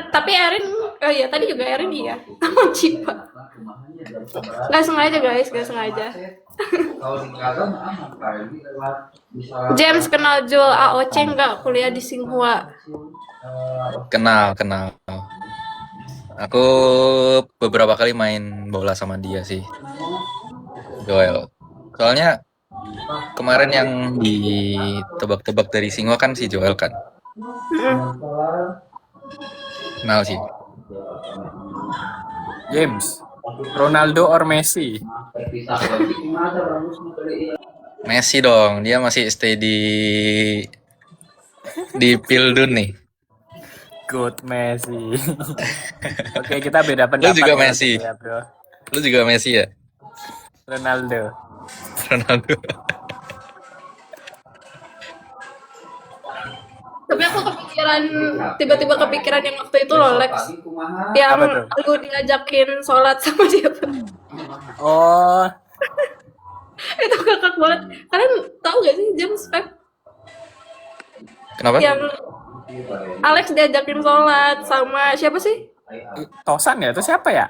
Tapi Erin, oh iya tadi juga Erin iya. Sama Cipa. Gak sengaja guys, gak sengaja. James kenal Jul AOC nggak? Kuliah di Tsinghua. Kenal. Aku beberapa kali main bola sama dia sih. Joel. Soalnya kemarin yang ditebak-tebak dari Singo kan si Joel kan. Kenal sih. James. Ronaldo or Messi? Messi dong, dia masih stay di Pildun nih. Good Messi. Oke, kita beda pendapat. juga ya, Messi. ya, bro. Lu juga Messi ya? Ronaldo. Ronaldo. Tapi aku tiba-tiba kepikiran yang waktu itu loh Lex. Yang Apa tuh? lu diajakin sholat sama siapa? Oh, Itu kakak banget. Kalian tahu gak sih James Pep? Kenapa? Yang Alex diajakin sholat sama siapa sih? Tosan ya? Itu siapa ya?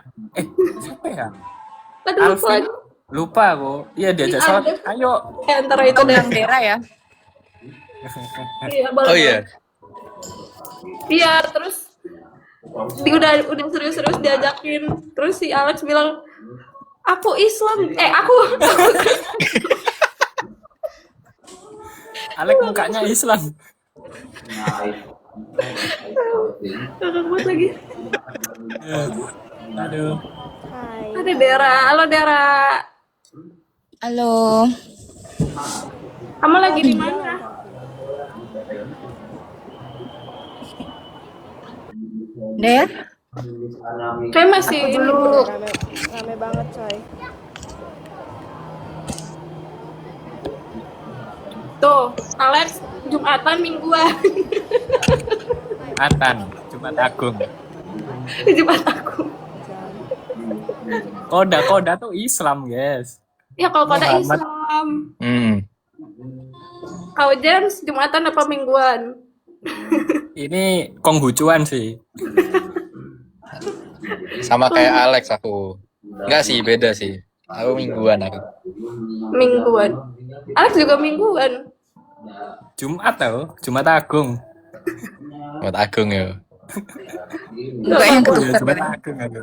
Siapa ya? Aduh, lupa Alvin? lagi. Lupa aku. Iya, diajak sholat. Ayo. Antara itu deh. Bang Dera ya. Iya, Oh iya. Iya, terus udah serius-serius diajakin. Terus si Alex bilang, aku Islam. Aku Alex mukanya Islam. kakak buat lagi. Aduh. Ada Dera. Halo Dera. Halo. Kamu lagi di mana? Der? Kayak masih dulu. Rame banget coy. Tuh, Alex Jumatan mingguan. Jumat Agung. Jumat aku. Koda tuh Islam, guys. Ya kalau pada Muhammad. Islam. Kalau James Jumatan apa mingguan? Ini Konghucuan sih. Sama kayak Alex aku. Enggak sih, beda sih. Aku mingguan aku. Mingguan. Alex juga mingguan. Jumat tau, Jumat Agung. Buat Agung ya. Enggak yang Iya, ketukar. Jumat Agung aku.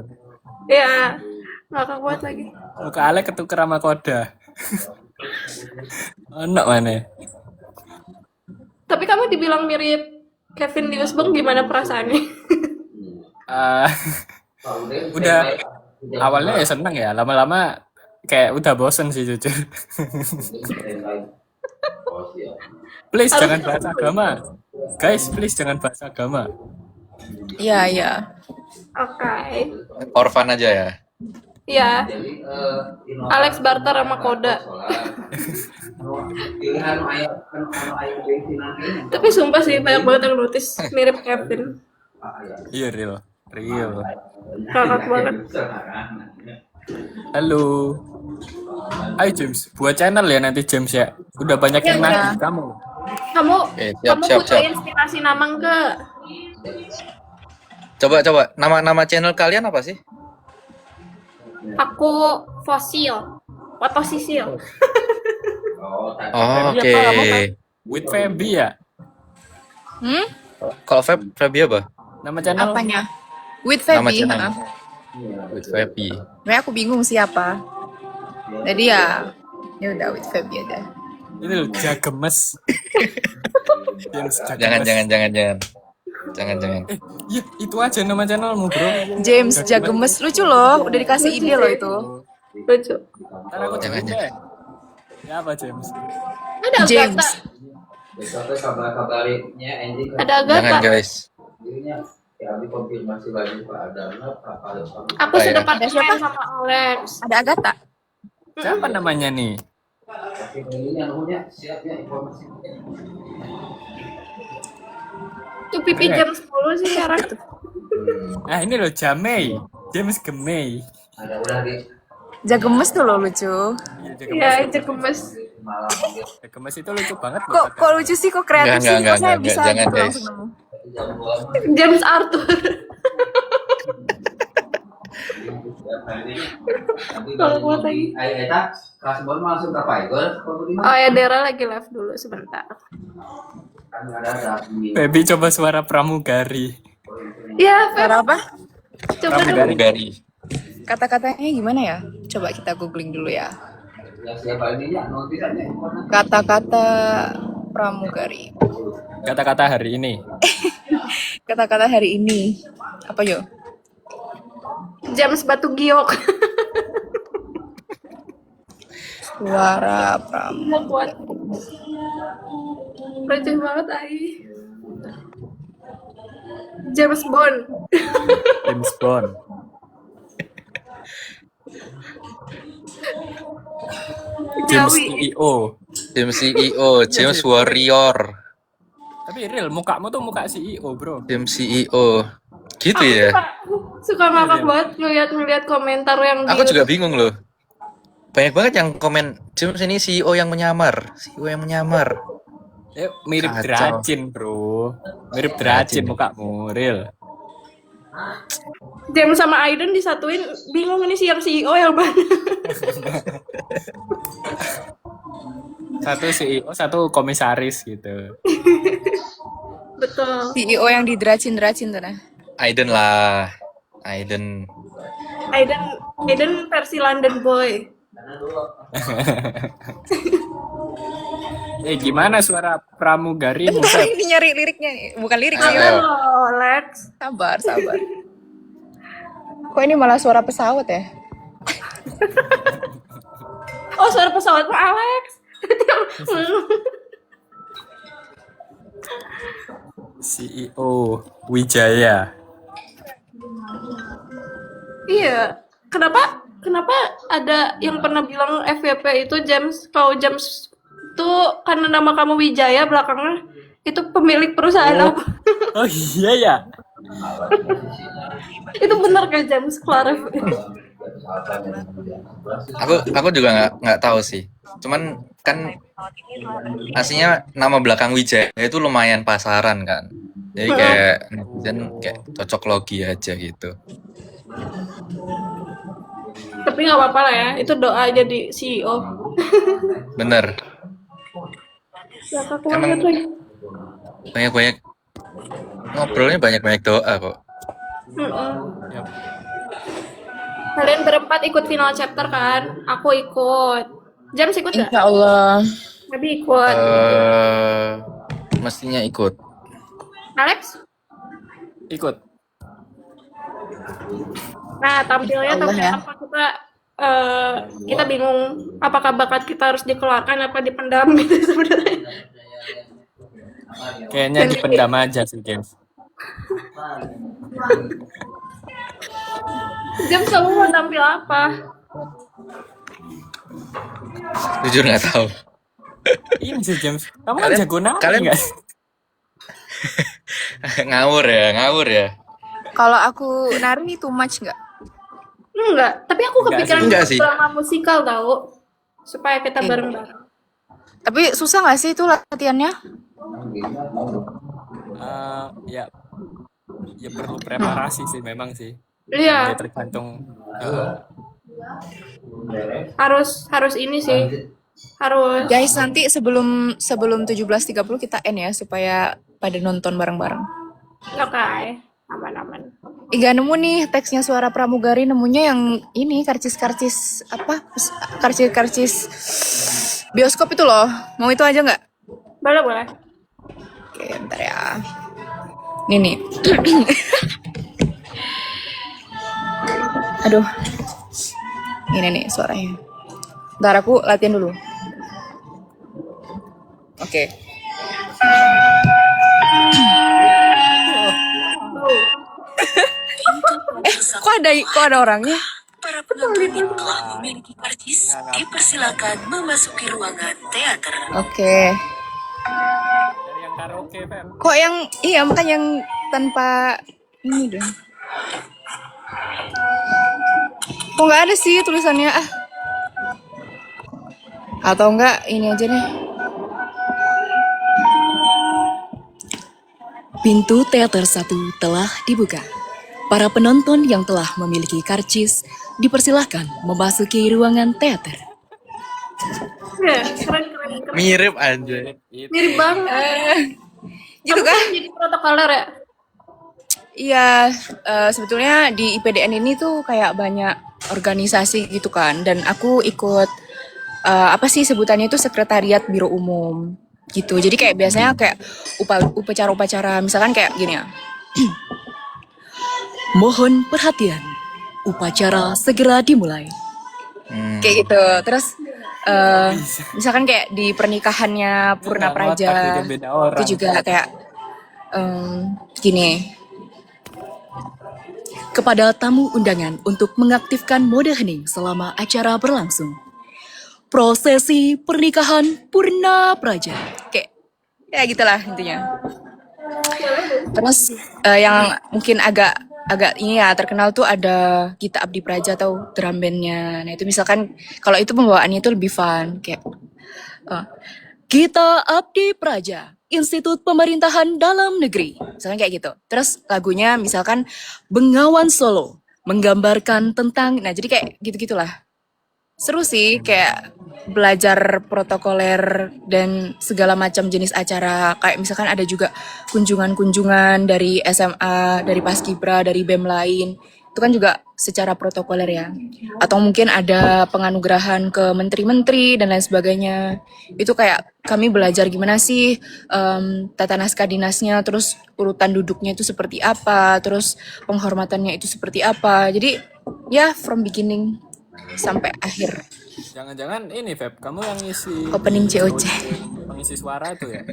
Ya, nggak kuat lagi. Muka Alex ketuker sama Koda. Ono mana? Tapi kamu dibilang mirip Kevin Diusbong, gimana perasaannya? Udah awalnya ya seneng ya, lama-lama kayak udah bosen sih jujur. Please jangan bahas agama. Guys, please jangan bahas agama. Ya. Iya. Oke. Orphan aja ya. Iya, Alex barter sama Koda. Tapi sumpah sih banyak banget yang notice mirip Kevin. Iya, real. Real. Kakak banget. Halo. Ayo James, buat channel ya nanti James ya. Udah banyak yang Iya. nagih kamu. Kamu Oke, siap, kamu siap, butuh siap. inspirasi namang ke? Coba. Nama channel kalian apa sih? Aku fosil. Foto sisil. Oh, Feby oke. apa kamu kan? With Feby ya? Kalau Feby apa? Nama channel? Apanya? With Nama Feby. channel. heeh. With Feby. Sebenarnya aku bingung siapa. Jadi ya udah with Feby aja. Ini loh, Jagemes. James Jangan. Jagemes. Jangan. Iya, itu aja nama channelmu, bro. James Jagemes lucu loh, udah dikasih ide loh itu. Lucu. Ntar aku Jangan. cari deh. Ya apa James? Ada James. Agatha. Ada Jangan, Agatha. guys. Aku Apa ya? sudah pacaran sama Alex. Ada Agatha. Siapa namanya nih? Itu pipi jam 10 sih sekarang. Nah ini loh, Jamei. James Gemei. Jagemes tuh loh lucu. Iya, Jagemes. Iya, itu gemes. Jagemes itu lucu banget loh. Kok lucu sih, kok kreatif sih, kok saya bisa jangan, gitu guys. langsung nemu. James Arthur. Kalau buat lagi. Oh ya, Dera lagi live dulu sebentar. Feby coba suara pramugari. Iya, Feb. Suara apa? Coba dong. Pramugari. Kata-katanya gimana ya? Coba kita googling dulu ya. Kata-kata pramugari. Kata-kata hari ini. Kata-kata hari ini. Apa yo? James Batu Giok. Suara pram. Mau kuat. Lucu banget, Ai. James Bond. James Bond. James Jawi. CEO. James CEO, James Warrior, Tapi real, mukamu tuh muka CEO, bro. James CEO. Gitu ya. Suka ngakak banget ngeliat komentar yang Aku juga bingung loh. Banyak banget yang komen James ini CEO yang menyamar, CEO yang menyamar. Mirip Kacau. Dracin, bro. Mirip Dracin mukamu, real. James sama Aiden disatuin, bingung ini sih yang CEO yang mana. Satu CEO, satu komisaris gitu. Betul. CEO yang didracin-dracin tuh nah. Aiden lah. Aiden. Aiden versi London Boy. Gimana suara pramugari? Bentar, ini nyari liriknya nih. Bukan lirik sih. Ayo. Halo, Lex. Sabar. Kok ini malah suara pesawat ya? Oh, suara pesawat Pak Alex. CEO Wijaya. Iya. Kenapa ada yang pernah bilang FVP itu James, kalau James tuh karena nama kamu Wijaya belakangnya itu pemilik perusahaan apa? Oh iya ya. Itu benar kan James? Clarif. Aku juga nggak tahu sih. Cuman kan aslinya nama belakang Wijaya itu lumayan pasaran kan. Jadi kayak netizen kayak cocok logi aja gitu. Tapi nggak apa-apa lah ya, itu doa jadi CEO. Bener. Kakak Emang- banget lagi. Banyak-banyak ngobrolnya banyak-banyak doa kok. Mm-mm. Kalian berempat ikut final chapter kan? Aku ikut. James ikut nggak? Insya Allah. Nabi ikut. Mestinya ikut. Alex? Ikut. Nah, tampilnya Allah ya. apa kita bingung apakah bakat kita harus dikeluarkan apa dipendam gitu sebenarnya. Kayaknya dipendam aja sih, James. James kamu mau tampil apa? Jujur nggak tahu. Iya sih James. Kamu kan Kalian jago nari kalian nggak? ngawur ya. Kalau aku nari too much nggak? Enggak, tapi aku Enggak kepikiran sih. Enggak buat sih. drama musikal tahu. Supaya kita Eh. bareng-bareng. Tapi susah nggak sih itu latihannya? Ya, ya perlu preparasi sih memang sih. Iya, Ya tergantung. harus ini sih. Harus. Guys, nanti sebelum 17.30 kita end ya supaya pada nonton bareng-bareng. Oke, aman-aman. Iga nemu nih teksnya Suara Pramugari, nemunya yang ini karcis-karcis apa? Karcis-karcis bioskop itu loh. Mau itu aja nggak? Boleh. Oke, bentar ya. Ini nih. Aduh. Ini nih suaranya. Bentar aku latihan dulu. Oke. Kok ada orangnya? Para penonton yang telah memiliki karcis dipersilakan memasuki ruangan teater. Oke. Dari yang karaoke, Fem. Kok yang iya makanya yang tanpa ini dong. Kok nggak ada sih tulisannya ah? Atau enggak ini aja nih. Pintu teater 1 telah dibuka. Para penonton yang telah memiliki karcis dipersilakan memasuki ruangan teater. Ya, keren. Mirip aja. Itu. Mirip banget. Gitu Kamu kan? jadi protokoler ya? Iya, sebetulnya di IPDN ini tuh kayak banyak organisasi gitu kan, dan aku ikut apa sih sebutannya itu sekretariat biro umum gitu. Jadi kayak biasanya kayak upacara-upacara, misalkan kayak gini ya. Mohon perhatian, upacara segera dimulai. Kayak gitu. Terus misalkan kayak di pernikahannya Purna Nggak Praja ngotak gitu, beda orang. itu juga kayak gini. Kepada tamu undangan untuk mengaktifkan mode hening selama acara berlangsung. Prosesi pernikahan Purna Praja. Kayak ya gitulah intinya. Terus yang mungkin agak ini ya terkenal tuh ada Gita Abdi Praja atau drum bandnya. Nah itu misalkan kalau itu pembawaannya itu lebih fun kayak Gita Abdi Praja, Institut Pemerintahan Dalam Negeri. misalkan kayak gitu. Terus lagunya misalkan Bengawan Solo, menggambarkan tentang nah jadi kayak gitu-gitulah. Seru sih kayak belajar protokoler dan segala macam jenis acara. Kayak misalkan ada juga kunjungan-kunjungan dari SMA, dari Paskibra, dari BEM lain. Itu kan juga secara protokoler ya. Atau mungkin ada penganugerahan ke menteri-menteri dan lain sebagainya. Itu kayak kami belajar gimana sih tata naskah dinasnya, terus urutan duduknya itu seperti apa, terus penghormatannya itu seperti apa. Jadi ya from beginning sampai akhir. Jangan-jangan ini, Feb, kamu yang ngisi Opening COC. pengisi suara itu ya?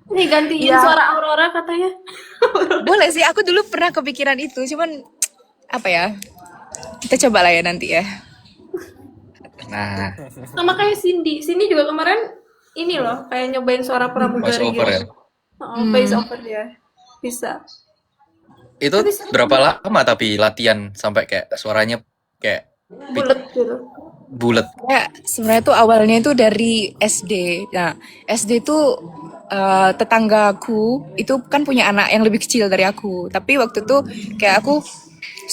Nih gantiin Iya. suara Aurora katanya. Boleh sih, aku dulu pernah kepikiran itu, cuman apa ya? Kita coba lah ya nanti ya. Nah, Sama kayak Cindy. Cindy juga kemarin ini loh, kayak nyobain suara pramugari voice over ya. gitu. Voice over dia. Bisa. Itu berapa lama tapi latihan sampai kayak suaranya kayak Bulet gitu. bulet. Ya, sebenarnya tuh awalnya itu dari SD. Nah, SD tuh tetanggaku itu kan punya anak yang lebih kecil dari aku. Tapi waktu itu kayak aku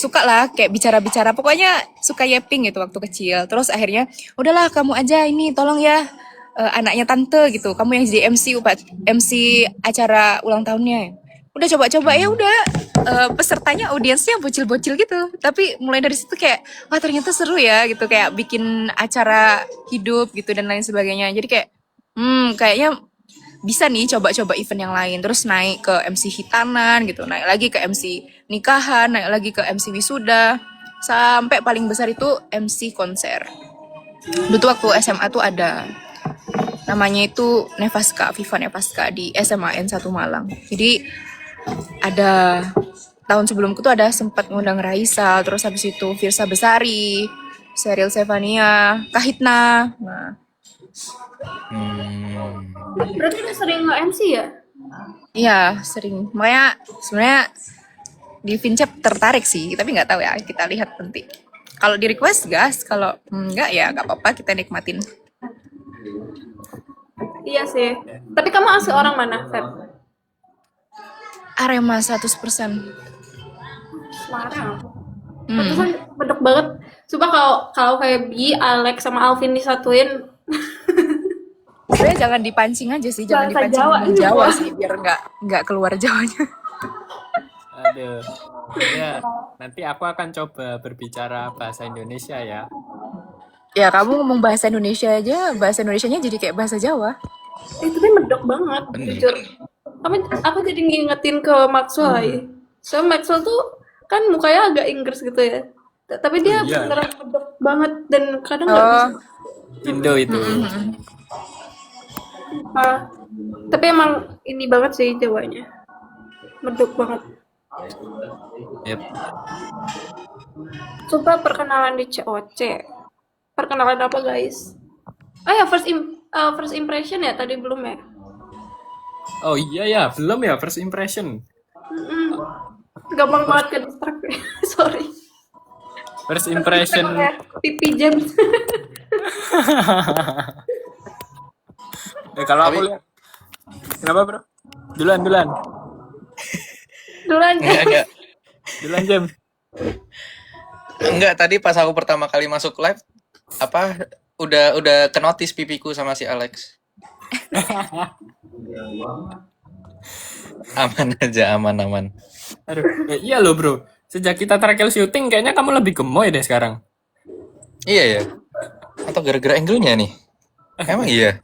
suka lah kayak bicara-bicara. Pokoknya suka yapping gitu waktu kecil. Terus akhirnya, udahlah kamu aja ini tolong ya anaknya tante gitu. Kamu yang jadi MC acara ulang tahunnya. Udah coba-coba ya udah pesertanya audiensnya bocil-bocil gitu. Tapi mulai dari situ kayak wah ternyata seru ya gitu kayak bikin acara hidup gitu dan lain sebagainya. Jadi kayak kayaknya bisa nih coba-coba event yang lain. Terus naik ke MC hitanan gitu, naik lagi ke MC nikahan, naik lagi ke MC wisuda, sampai paling besar itu MC konser. Dulu tuh waktu SMA tuh ada namanya itu Nevaska, Viva Nevaska di SMA N1 Malang. Jadi ada tahun sebelumku tuh ada sempat ngundang Raisa, terus habis itu Firsa Besari, Sheryl Stefania, Kahitna. Nah, Hmm. Berarti udah sering nge-MC ya? iya sering. Makanya sebenarnya di Vincep tertarik sih, tapi nggak tahu ya. Kita lihat nanti. Kalau di request gas, kalau enggak ya nggak apa-apa kita nikmatin. Iya sih. Tapi kamu asli orang mana, Feb? Arema 100%. Semarang. Pantesan bedok banget. Coba kalau Feby, Alex sama Alvin disatuin, Sebenarnya jangan dipancing aja sih, jangan bahasa dipancing Jawa ngomong Jawa juga. sih, biar nggak keluar Jawanya. Aduh. Ya, nanti aku akan coba berbicara bahasa Indonesia ya. Ya kamu ngomong bahasa Indonesia aja, bahasa Indonesianya jadi kayak bahasa Jawa. Tapi medok banget, jujur. Aku jadi ngingetin ke Maxwell ya. So Maxwell tuh kan mukanya agak Inggris gitu ya. Tapi dia Iya. beneran medok banget dan kadang nggak bisa. Indo itu. Ah, tapi emang ini banget sih Jawanya. Medok banget. Yep. Coba perkenalan di COC. Perkenalan apa guys? Oh ya first impression ya tadi belum ya? Oh iya ya, belum ya first impression. Gampang banget ke distract. Sorry. First impression. Pipi James. Kalau aku lihat. Kenapa, Bro? Duluan. Duluan. Enggak. Duluan, Jam. Enggak, tadi pas aku pertama kali masuk live udah kenotis pipiku sama si Alex. Aman aja, aman. Aduh, iya loh, Bro. Sejak kita terakhir syuting kayaknya kamu lebih gemoy deh sekarang. Iya ya. Atau gara-gara angle-nya nih? Emang iya.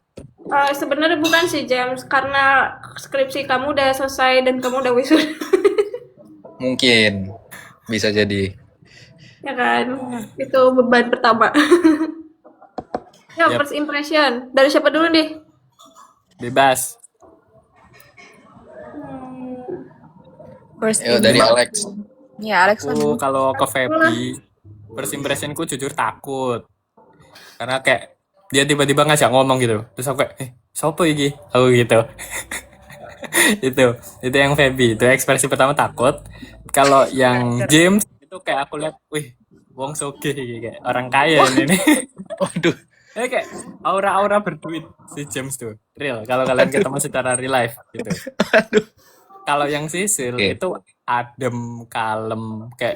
Sebenarnya bukan sih James, karena skripsi kamu udah selesai dan kamu udah wisuda. Mungkin bisa jadi. Ya kan? Itu beban pertama. Ya, Yap. first impression. Dari siapa dulu nih? Bebas. First Yo, dari Alex. Ya Alex kan. Aku kalau ke Feby, first impressionku jujur takut. Karena kayak dia tiba-tiba ngajak ngomong gitu. Terus aku kayak, sopo iki? Aku gitu. itu yang Feby. Itu ekspresi pertama takut. Kalau yang James itu kayak aku lihat, wih, wong sugih iki, kayak orang kaya ini. Waduh. Kayak aura-aura berduit si James tuh. Real. Kalau kalian ketemu secara real life gitu. Kalau yang Sisil Oke. itu adem, kalem. Kayak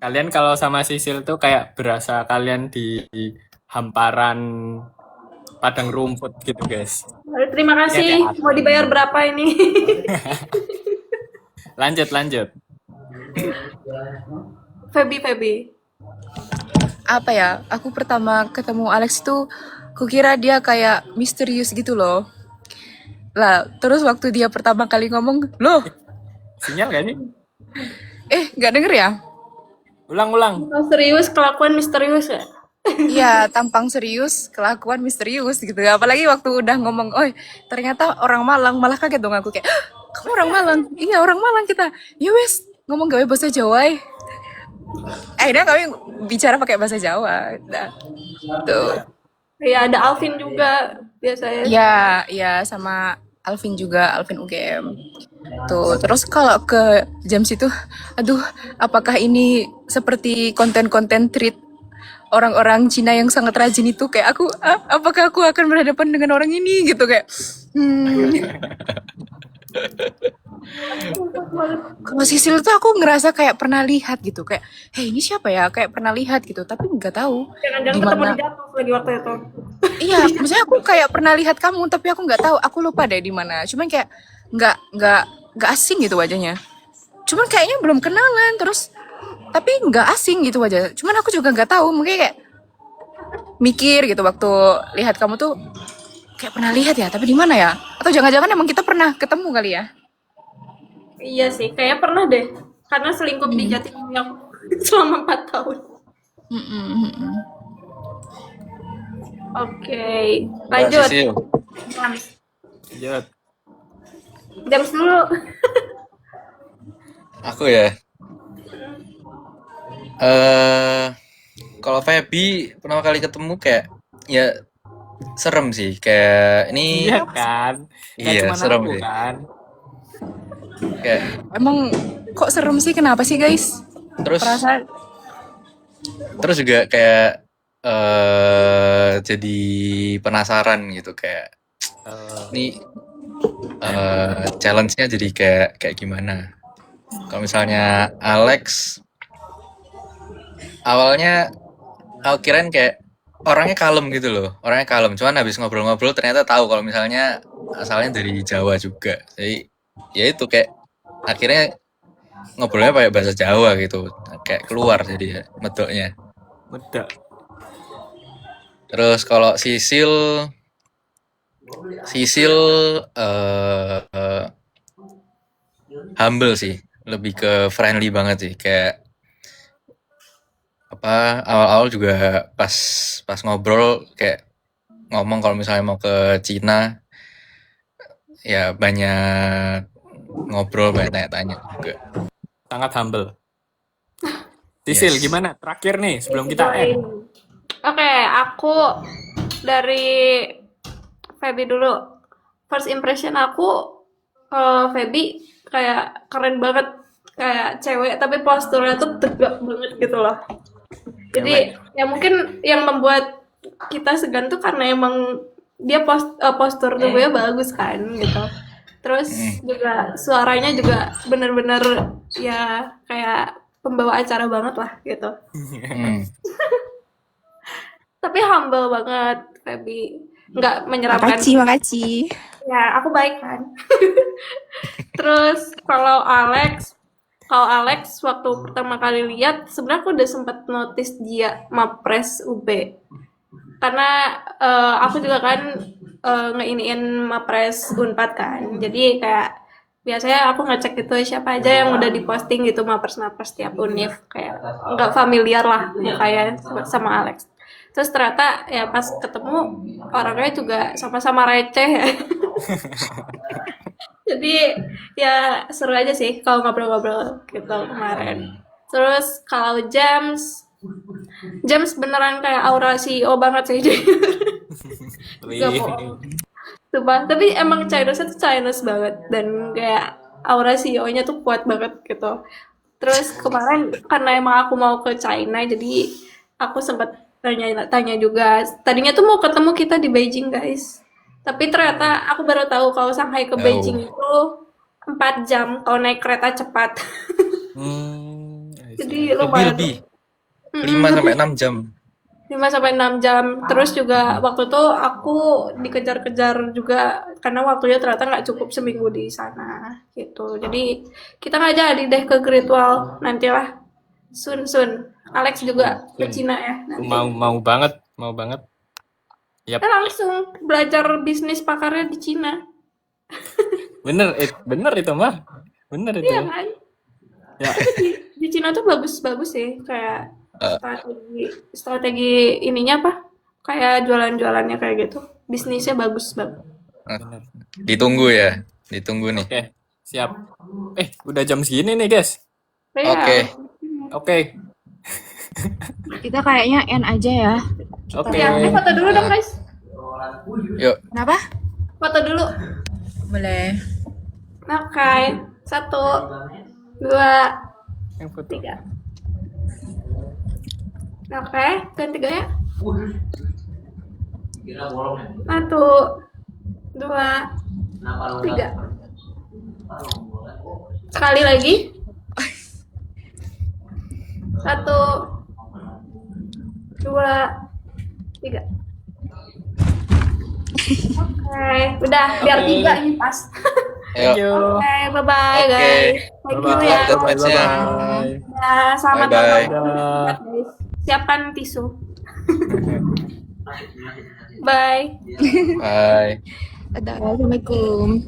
kalian kalau sama Sisil tuh kayak berasa kalian di hamparan padang rumput gitu, guys. Terima kasih. Ya, kayak Mau dibayar berapa ini? Lanjut. Feby. Apa ya? Aku pertama ketemu Alex tuh kukira dia kayak misterius gitu loh. Lah, terus waktu dia pertama kali ngomong, loh, Sinyal gak sih? nggak denger ya? Ulang. Kalau serius, kelakuan misterius ya? Iya, tampang serius, kelakuan misterius gitu. Apalagi waktu udah ngomong, ternyata orang Malang, malah kaget dong aku kayak, kamu orang Malang? Iya, orang Malang kita. Ya wes, ngomong gawe bahasa Jawa. Akhirnya kami bicara pakai bahasa Jawa. Nah, tuh. Ya, ada Alvin juga biasanya. Ya, sama Alvin juga, Alvin UGM. Tuh, terus kalau ke James itu, aduh, apakah ini seperti konten-konten treat orang-orang Cina yang sangat rajin itu kayak aku, apakah aku akan berhadapan dengan orang ini gitu kayak. Kalau Sisil tuh aku ngerasa kayak pernah lihat gitu kayak, hey ini siapa ya? Kayak pernah lihat gitu, tapi nggak tahu Jangan-jangan di ketemu mana. di Jatuh lagi waktu itu. Iya, maksudnya aku kayak pernah lihat kamu, tapi aku nggak tahu, aku lupa deh di mana. Cuman kayak nggak asing gitu wajahnya. Cuman kayaknya belum kenalan, terus tapi nggak asing gitu wajah. Cuman aku juga nggak tahu, mungkin kayak mikir gitu waktu lihat kamu tuh kayak pernah lihat ya, tapi di mana ya? Atau jangan-jangan emang kita pernah ketemu kali ya? Iya sih, kayaknya pernah deh. Karena selingkuh di Jatimulyo selama 4 tahun. Oke, lanjut. Sisil. James. Lanjut. James dulu. Aku ya. Eh, Kalau Feby pertama kali ketemu kayak ya serem sih. Kayak ini Iya kan? Gak iya cuma serem aku sih. kan? Kayak Emang kok serem sih? Kenapa sih guys? terus Perasaan terus juga kayak jadi penasaran gitu kayak Eh, ini challenge-nya jadi kayak gimana. Kalau misalnya Alex awalnya aku kirain kayak orangnya kalem gitu loh, orangnya kalem. Cuman habis ngobrol-ngobrol ternyata tahu kalau misalnya asalnya dari Jawa juga. Jadi ya itu kayak akhirnya ngobrolnya pakai bahasa Jawa gitu, kayak keluar jadi ya, medoknya. Muda. Terus kalau Sisil humble sih, lebih ke friendly banget sih. Kayak apa awal-awal juga pas ngobrol kayak ngomong kalau misalnya mau ke Cina ya banyak ngobrol, banyak tanya-tanya juga. Sangat humble. Sisil, Yes. gimana? Terakhir nih, sebelum kita end. Oke, aku dari Feby dulu. First impression aku, Feby kayak keren banget, kayak cewek tapi posturnya tuh tegak banget gitu loh. Jadi ya mungkin yang membuat kita segan tuh karena emang dia postur tubuhnya bagus kan gitu. Terus juga suaranya juga bener-bener ya kayak pembawa acara banget lah gitu. Hmm. Tapi humble banget, Feby. Nggak menyeramkan. makasih. Ya, aku baik kan. Terus kalau Alex waktu pertama kali lihat, sebenarnya aku udah sempat notice dia Mapres UB. Karena aku juga kan ngeiniin Mapres Unpad kan. Jadi kayak biasanya aku ngecek gitu siapa aja yang udah diposting gitu Mapres tiap univ. Kayak nggak familiar lah kayak sama Alex. Terus ternyata ya pas ketemu orangnya juga sama-sama receh ya. Jadi ya seru aja sih kalau ngobrol-ngobrol gitu kemarin. Terus kalau James beneran kayak aura CEO banget sih. Gak bohong. Sumpah. Tapi emang Chinese tuh Chinese banget. Dan kayak aura CEO-nya tuh kuat banget gitu. Terus kemarin karena emang aku mau ke China, jadi aku sempat tanya juga. Tadinya tuh mau ketemu kita di Beijing guys. Tapi ternyata aku baru tahu kalau Shanghai ke Beijing itu 4 jam kalau naik kereta cepat. Jadi lumayan. Lebih 5 sampai 6 jam. 5 sampai 6 jam. Terus juga waktu itu aku dikejar-kejar juga karena waktunya ternyata nggak cukup seminggu di sana gitu. Jadi kita nggak jadi deh ke Great Wall nantilah. Soon. Alex juga ke Cina ya nanti. Mau banget. Yap. Kita langsung belajar bisnis pakarnya di Cina. Bener itu mah. Bener itu. Iya kan? Ya. Di Cina tuh bagus sih kayak strategi ininya apa? Kayak jualan-jualannya kayak gitu. Bisnisnya bagus banget. Ditunggu nih. Oke, siap. Udah jam segini nih, guys. Iya. Oke. Kita kayaknya end aja ya. Oke. Ya, foto dulu dong guys. Yuk. Kenapa? Foto dulu. Boleh. Oke. 1, 2, Yang foto. 3. Oke, ganti gaya. 1, 2, 3. Sekali lagi. 1, 2, 3. Oke, udah biar 3 ini pas. Yuk. Oke, bye-bye Oke. guys. Thank you ya. Bye-bye. Ya, selamat Bye-bye. nonton. Guys. Siapkan tisu. Bye. Bye. Assalamualaikum.